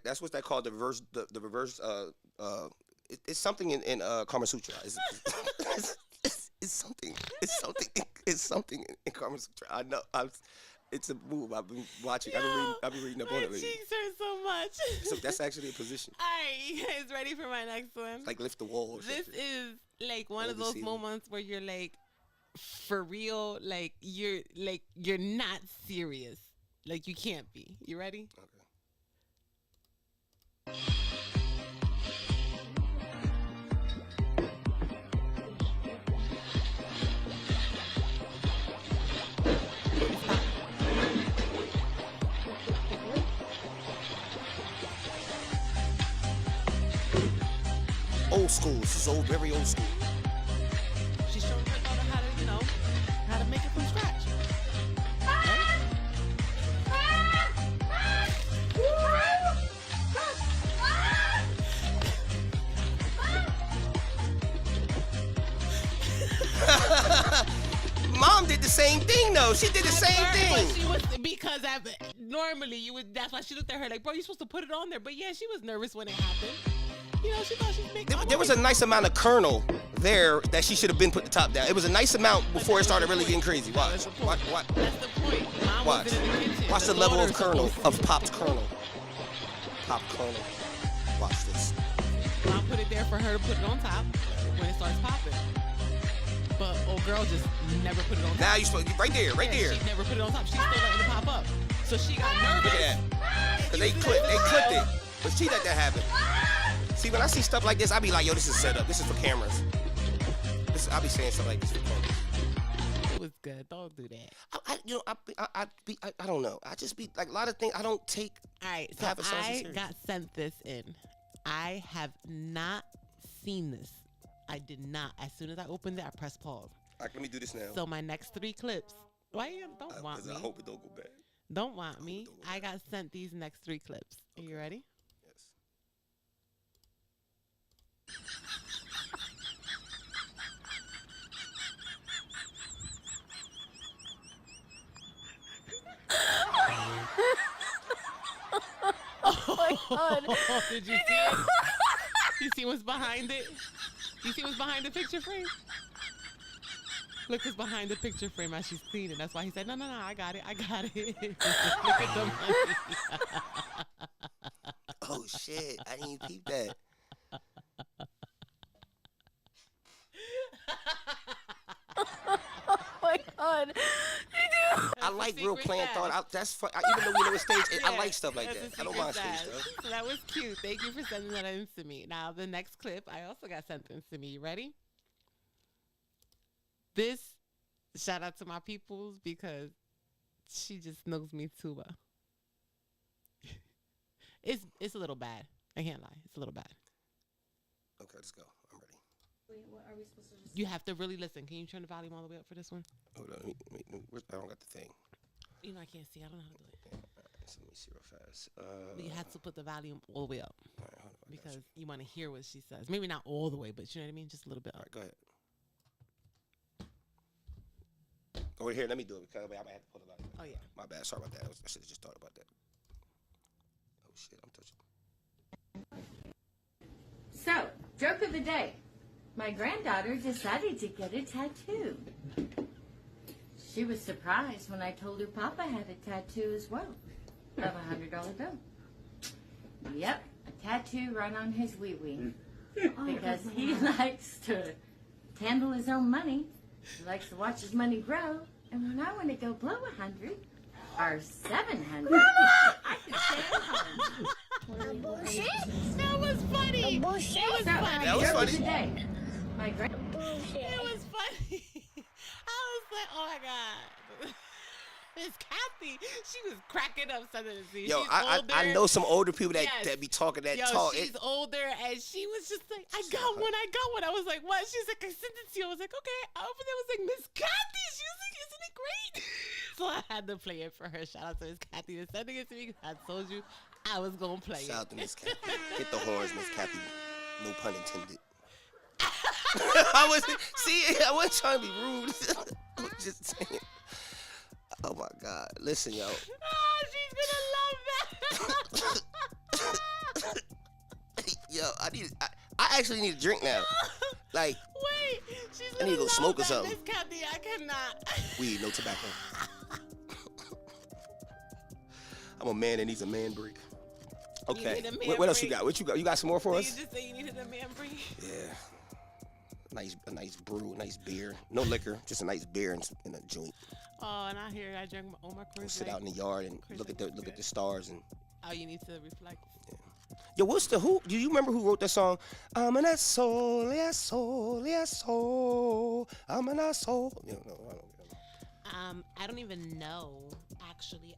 That's what's that called, the reverse it's something in Kama Sutra. It's something in Kama Sutra. I know. It's a move. I've been watching. I've been reading up on it lately. My cheeks hurt so much. So that's actually a position. All right, you guys ready for my next one? Like lift the wall. Or this something. is like one of those moments where you're like, for real, like you're not serious. Like you can't be. You ready? Okay. Old school. This is very old school. She's showing her daughter how to make it from scratch. Mom did the same thing though. She did the same thing. She was, because normally you would. That's why she looked at her like, bro, you're supposed to put it on there. But yeah, she was nervous when it happened. You know, she thought she was making. There was a nice amount of kernel there that she should have been put the top down. It was a nice amount before it started really getting crazy. Watch. That's the point. Mom Watch. wasn't in the kitchen. Watch the level of kernel, of popped kernel. Popped kernel. Watch this. Mom put it there for her to put it on top when it starts popping. But old girl just never put it on top. Now you right there. She never put it on top. She's still letting it pop up. So she got nervous. Look at that. Because they clipped it. But she let that happen. See, when I see stuff like this, I be like, yo, this is set up. This is for cameras. I be saying stuff like this for cameras. It was good. Don't do that. I don't know. I just be like a lot of things I don't take. All right, so I got sent this in. I have not seen this. I did not. As soon as I opened it, I pressed pause. All right, let me do this now. So my next 3 clips. Why you don't want me? I hope it don't go bad. Don't want me. I got sent these next 3 clips. Are you ready? Yes. Oh my God. Did you see it? You see what's behind it? You see what's behind the picture frame? Look, it's behind the picture frame as she's cleaning. That's why he said, no, I got it. Look at the money. Oh, shit. I didn't even peep that. Oh my God. I like real planned thought. That's fun. Even though we know it's stage, I like stuff like that. I don't mind stage stuff. So that was cute. Thank you for sending that in to me. Now, the next clip, I also got sent in to me. You ready? This, shout out to my peoples because she just knows me too well. It's a little bad. I can't lie. It's a little bad. Okay, let's go. I'm ready. Wait, what are we supposed to just... You have to really listen. Can you turn the volume all the way up for this one? Hold on. I don't got the thing. You know, I can't see. I don't know how to do it. Yeah, all right, so let me see real fast. But you have to put the volume all the way up. All right, hold on. Because you want to hear what she says. Maybe not all the way, but you know what I mean? Just a little bit up. All right, go ahead. Over here, let me do it because I might have to put it out. Oh, yeah. My bad. Sorry about that. I should have just thought about that. Oh, shit. I'm touching. So, joke of the day. My granddaughter decided to get a tattoo. She was surprised when I told her Papa had a tattoo as well, of a $100 bill. Yep, a tattoo right on his wee-wee. Because he likes to handle his own money. He likes to watch his money grow. And when I want to go blow 100 or 700, I can stay at home. That was funny. It was funny. That was funny. Today, my It was funny. I was like, oh my God. Miss Kathy, she was cracking up suddenly. Yo, I know some older people that be talking that talk. She's older, and she was just like, I got one. I was like, what? She's like, I sent it to you. I was like, okay. Over there was like, Miss Kathy. She was like, isn't it great? So I had to play it for her. Shout out to Miss Kathy for sending it to me. I told you I was going to play it. Shout out to Miss Kathy. Get the horns, Miss Kathy. No pun intended. I wasn't trying to be rude. I was just saying. Oh my God! Listen, yo. She's gonna love that. Yo, I actually need a drink now. Like, wait, she's I need to go smoke or something. Miss Kathy, I cannot. Weed, no tobacco. I'm a man that needs a man break. Okay. What else you got? What you got? You got some more for us? You just say you needed a man break. Yeah. A nice brew, a nice beer. No liquor, just a nice beer in a joint. Oh, and I drank all my Coors. Sit out in the yard and look at the stars and. Oh, you need to reflect. Yeah. Yo, who? Do you remember who wrote that song? I'm an asshole, asshole. I'm an asshole. No, I don't. I don't even know actually.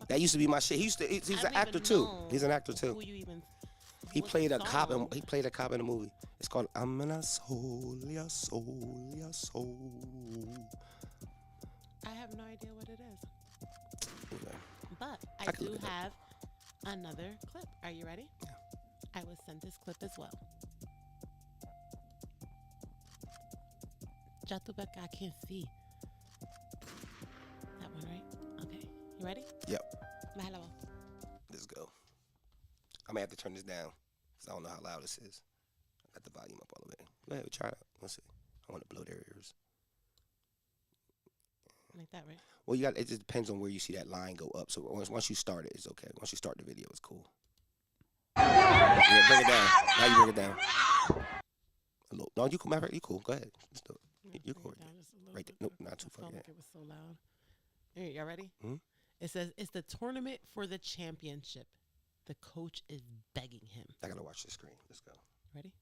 That used to be my shit. He's an actor too. He's an actor too. Who you even? He played a cop. He played a cop in a movie. It's called I'm an asshole, asshole. I have no idea what it is. Okay. But I do have another clip. Are you ready? Yeah. I was sent this clip as well. Jatubeka, I can't see. That one, right? Okay. You ready? Yep. Mahalo. Let's go. I may have to turn this down because I don't know how loud this is. I got the volume up all the way. Go ahead, try it. Let's see. I want to blow their ears. Like that, right? Well, it just depends on where you see that line go up. So once you start it, it's okay. Once you start the video, it's cool. Yeah, bring it down. Now you bring it down. No, you cool. You cool. Go ahead. Let's do it. You're cool. Right there. Nope, not too far. It was so loud. Hey, y'all ready? Mm-hmm. It says it's the tournament for the championship. The coach is begging him. I gotta watch the screen. Let's go. Ready?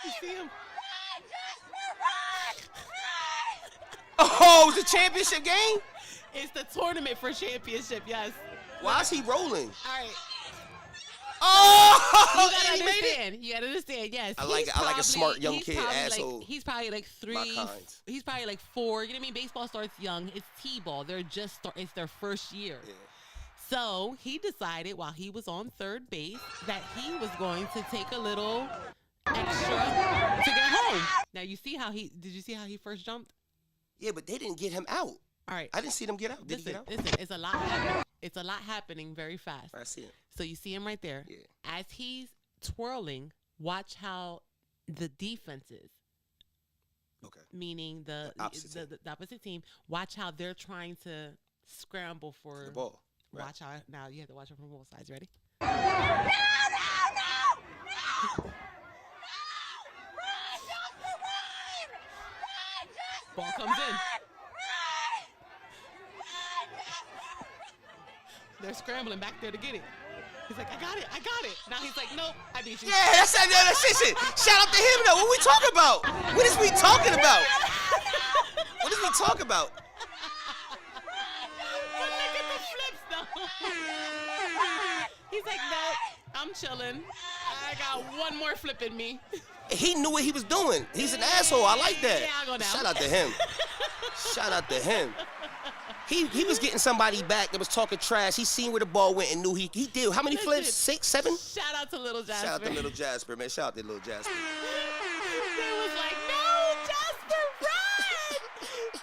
You see him? Oh, it's a championship game? It's the tournament for championship, yes. Why is he rolling? All right. Oh! You gotta understand. You gotta understand, yes. I like a smart young kid, asshole. He's probably like 3. He's probably like 4. You know what I mean? Baseball starts young. It's T-ball. It's their first year. Yeah. So he decided while he was on third base that he was going to take a little extra to get home. Now did you see how he first jumped? Yeah, but they didn't get him out. All right. I didn't see them get out. Did he get out? Listen, it's a lot happening. It's a lot happening very fast. I see it. So you see him right there. Yeah. As he's twirling, watch how the defenses. Okay. Meaning the opposite team. Watch how they're trying to scramble for the ball. Right. Watch out. Now you have to watch it from both sides. Ready? Ball comes in. They're scrambling back there to get it. He's like, I got it. Now he's like, nope, I beat you. Yeah, that's it. Shout out to him, though. What we talking about? What is we talking about? What is we talking about? But look at the flips, though. He's like, nope, I'm chilling. I got one more flip in me. He knew what he was doing. He's an asshole. I like that. Yeah, I'll go down. Shout out to him. Shout out to him. He was getting somebody back that was talking trash. He seen where the ball went and knew he did. How many flips? 6, 7? Shout out to Little Jasper. Shout out to Little Jasper, man. Shout out to Little Jasper. They was like, no, Jasper, run!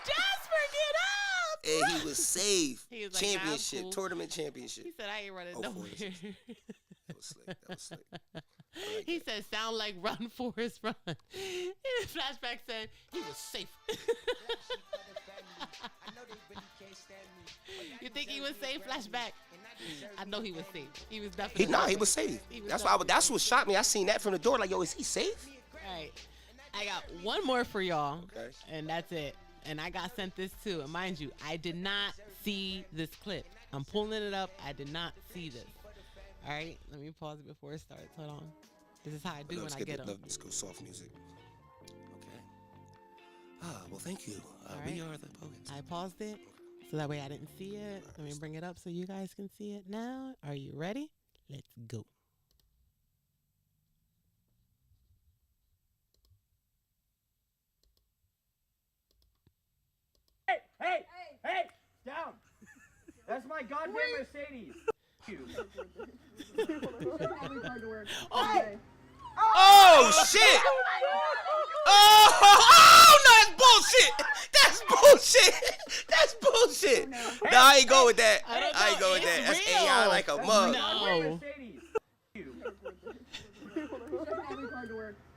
Jasper, get up! And he was safe. He was like, championship, cool. tournament championship. He said, I ain't running nowhere. That was slick. Like he said, sound like run, Forrest, run. Flashback said, he was safe. You think he was safe? Flashback. I know he was safe. He was definitely he was safe. That's what shocked me. I seen that from the door. Like, yo, is he safe? All right. I got one more for y'all. Okay. And that's it. And I got sent this too. And mind you, I did not see this clip. I'm pulling it up. I did not see this. All right. Let me pause it before it starts. Hold on. This is how I do when I get them. Let's go soft music. Okay. Well, thank you. Right. We are the Poets. I paused it so that way I didn't see it. Let me bring it up so you guys can see it now. Are you ready? Let's go. Hey! Down! That's my goddamn Mercedes. Oh shit! Oh no, that's bullshit! That's bullshit! No, I ain't go with that. I ain't go with that. That's AI like a mug. No.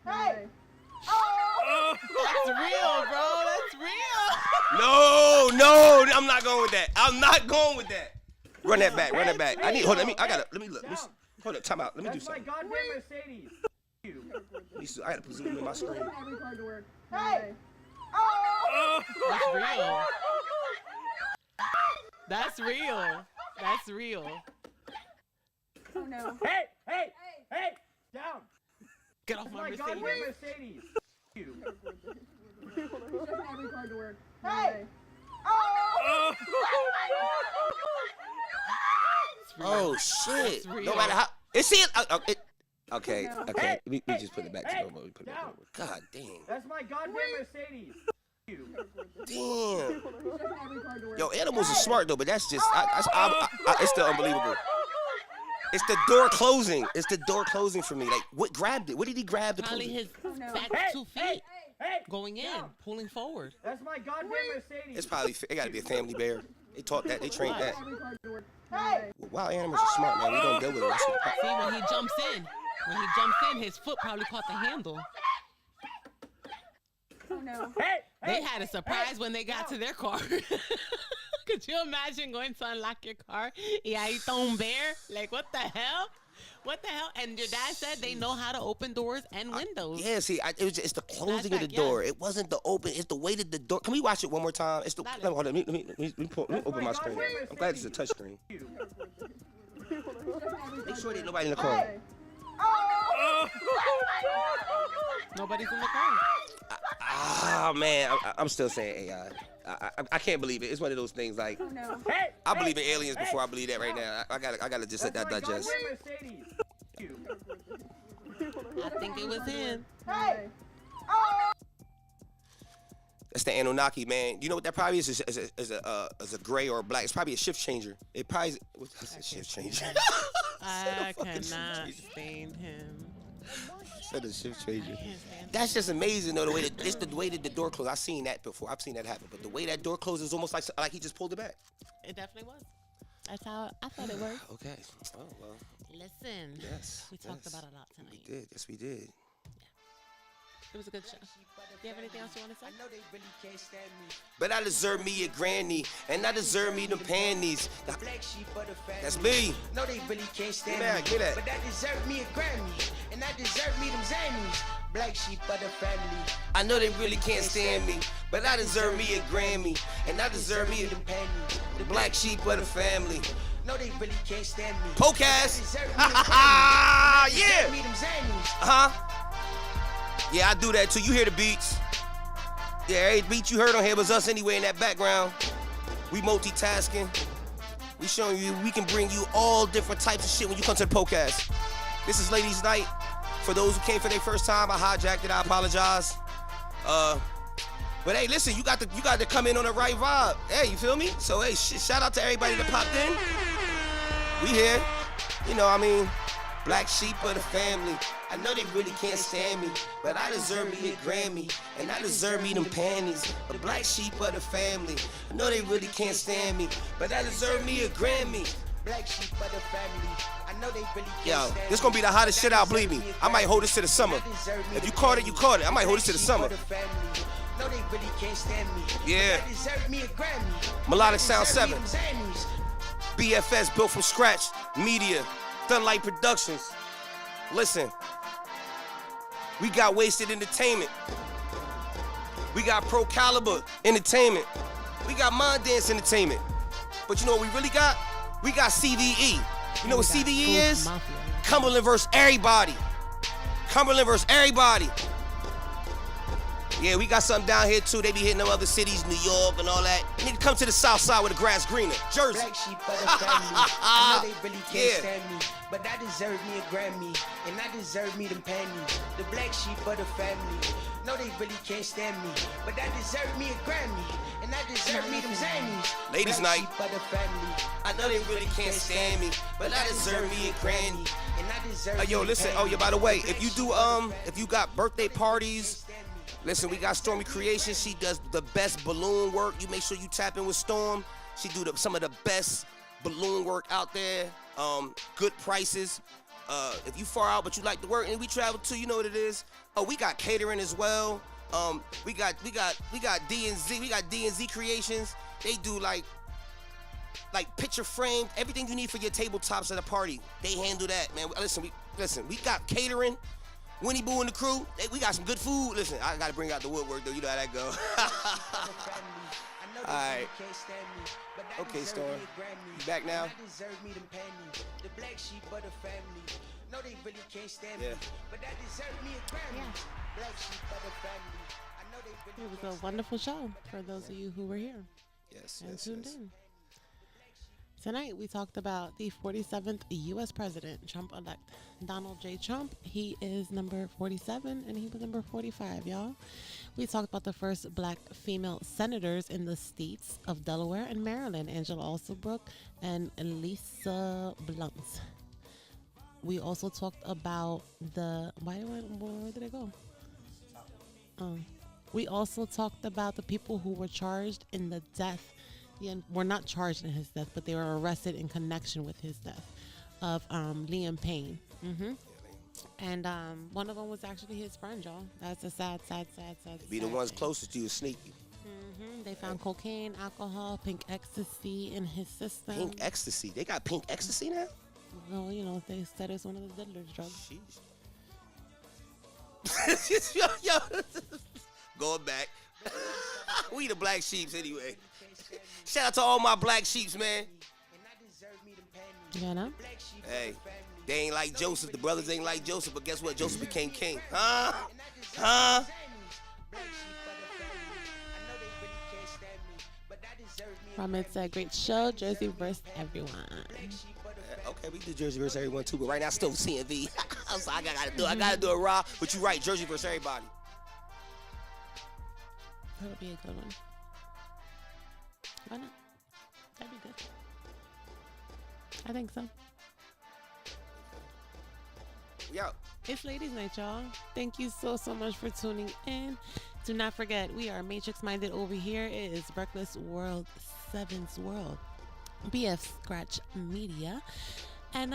Hey! That's real, bro. That's real. No, I'm not going with that. Run that back. I need. Hold on. Let me look. Hold up. Time out. Let me do something. That's my goddamn Mercedes. I gotta put zoom in my screen. Hey! That's real. Oh no. Hey! Down! Get off my goddamn Mercedes. Hey! Oh shit! No matter how. Okay. We just put it back to normal. God damn. That's my goddamn Mercedes. Damn. Yo, animals are smart though, but that's just it's still unbelievable. It's the door closing for me. Like, what grabbed it? What did he grab to pull Probably it? his back 2 feet going in, pulling forward. That's my goddamn Mercedes. It's probably it got to be a family bear. They taught that. They trained that. Hey! Well, wild animals are smart, man. We don't deal with it. See, when he jumps in, his foot probably caught the handle. Oh no. They had a surprise when they got to their car. Could you imagine going to unlock your car? Y ahí está un bear. Like, what the hell? And your dad said they know how to open doors and windows. Yeah, see, it's the closing of the door. It wasn't the open. It's the way that the door. Can we watch it one more time? It's the. Hold on, let me open my screen. I'm glad it's a touch screen. Make sure there's nobody in the car. Nobody's in the car. Man, I'm still saying AI. I can't believe it. It's one of those things like I believe in aliens before I believe that right now. I gotta just let that digest. I think it was him. That's the Anunnaki, man. You know what that probably is? Is a gray or a black. It's probably a shift changer. It probably what's a shift changer. I cannot stand him. Said a shift changer. That's just amazing though. It's the way that the door closed. I've seen that before. I've seen that happen. But the way that door closes is almost like he just pulled it back. It definitely was. That's how I thought it worked. Okay. Oh well. Listen. Yes. We talked about a lot tonight. We did. Yes, we did. It was a good show. Do you have anything else you want to say? I know they really can't stand me. But I deserve me a granny, and I deserve me them panties. The black sheep of the family. That's me. No, they really can't stand me. Get that. But I deserve me a Grammy, and I deserve me them Zannies. Black sheep of the family. I know they really can't stand me, but I deserve me a Grammy, and I deserve me them panties. the black sheep of the family. No, they really can't stand me. Poke ass. Yeah. Me them Zannies. Yeah, I do that too. You hear the beats. Yeah, every beat you heard on here was us anyway in that background. We multitasking. We showing you we can bring you all different types of shit when you come to the podcast. This is Ladies Night. For those who came for their first time, I hijacked it. I apologize. But hey, listen, you got to come in on the right vibe. Hey, you feel me? So hey, shout out to everybody that popped in. We here. You know, I mean, black sheep of the family. I know they really can't stand me, but I deserve me a Grammy, and I deserve me them panties. The black sheep of the family. I know they really can't stand me, but I deserve me a Grammy. Black sheep of the family. I know they really can't Yo, stand this gonna be the hottest shit out, believe me. I might hold this to the summer. If you caught it, you caught it. I might hold this to the summer. No, they really can't stand me. Yeah. I deserve me a Grammy. Melodic Sound 7. B.F.S. built from scratch. Media. Thunlight Productions. Listen. We got Wasted Entertainment. We got Pro Caliber Entertainment. We got Mind Dance Entertainment. But you know what we really got? We got CVE. You know what CVE is? Cumberland versus everybody. Cumberland versus everybody. Yeah, we got something down here too. They be hitting them other cities, New York and all that. Nigga, come to the south side where the grass greener. Jersey. Black sheep of the family. I know they really can't stand me, but I deserve me a Grammy, and I deserve me them panties. The black sheep of the family. No, they really can't stand me, but I deserve me a Grammy, and I deserve me them Zannies. Ladies' Black night. sheep of the family. I know they really can't stand me, but I deserve me a granny. And I deserve Yo, me listen. a Oh, yeah. By the way, if you Black do sheep if you got birthday parties. Listen, we got Stormy Creations. She does the best balloon work. You make sure you tap in with Storm. She do some of the best balloon work out there. Good prices. If you far out but you like the work and we travel too, you know what it is. Oh, we got catering as well. We got D&Z. We got D&Z Creations. They do like picture framed, everything you need for your tabletops at a party. They handle that, man. Listen, we got catering. Winnie Boo and the crew, we got some good food. Listen, I gotta bring out the woodwork though. You know how that go. All right. Okay, Storm. You back now? I deserve me them panties. The black sheep of the family. No, they really can't stand me, but I deserve me a Grammy. Black sheep of the family. I know they really It was a wonderful show for those of you who were here and tuned in. Tonight, we talked about the 47th U.S. President, Trump-elect Donald J. Trump. He is number 47, and he was number 45, y'all. We talked about the first black female senators in the states of Delaware and Maryland, Angela Alsabrook and Lisa Blunt. We also talked about where did it go? We also talked about the people who were charged in the death. Were not charged in his death, but they were arrested in connection with his death of Liam Payne. And one of them was actually his friend, y'all. That's a sad. Be the ones closest to you, sneaky. They found cocaine, alcohol, pink ecstasy in his system. Pink ecstasy? They got pink ecstasy now? Well, you know, they said it's one of the deadliest drugs. Yo. Going back. We the black sheeps anyway. Shout out to all my black sheeps, man. You know? Hey, they ain't like Joseph. The brothers ain't like Joseph, but guess what? Joseph became king. Ramen said, great show, Jersey versus everyone. Okay, we do Jersey versus everyone too, but right now still CNV. So I gotta do a raw, but you're right, Jersey versus everybody. That would be a good one. Why not? That'd be good. I think so. Yo. It's Ladies Night, y'all. Thank you so much for tuning in. Do not forget, we are Matrix Minded over here. It is Reckless World 7's World. BF Scratch Media. And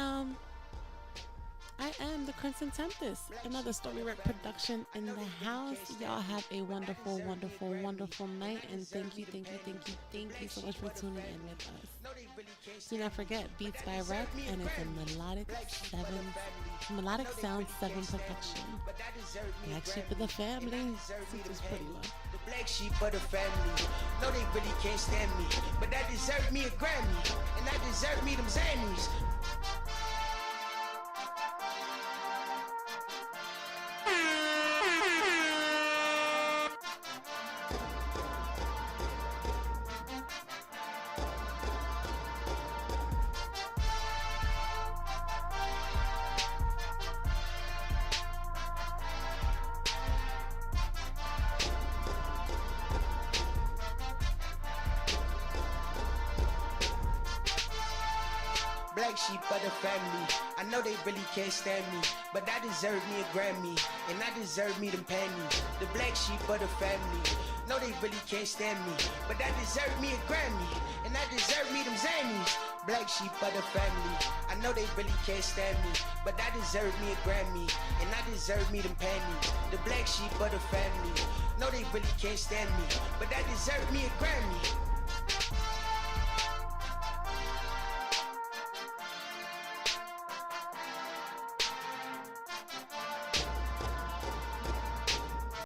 I am the Crimson Tempest, another Stormy Rec production in the house. Y'all have a wonderful, wonderful, wonderful night, and thank you so much for tuning in with us. Do not forget, Beats by Rec, and it's a Melodic Sound 7 production. Black Sheep of the Family, which is pretty low. The black sheep of the family. No, they really can't stand me, but that deserved me a Grammy, and that deserved me them Zannies. Black sheep of the family. I know they really can't stand me, but I deserve me a Grammy, and I deserve me them panties. The black sheep of the family. No, they really can't stand me, but I deserve me a Grammy, and I deserve me them Zannies. Black sheep of the family. I know they really can't stand me, but I deserve me a Grammy, and I deserve me them panties. The black sheep of the family. No, they really can't stand me, but I deserve me a Grammy.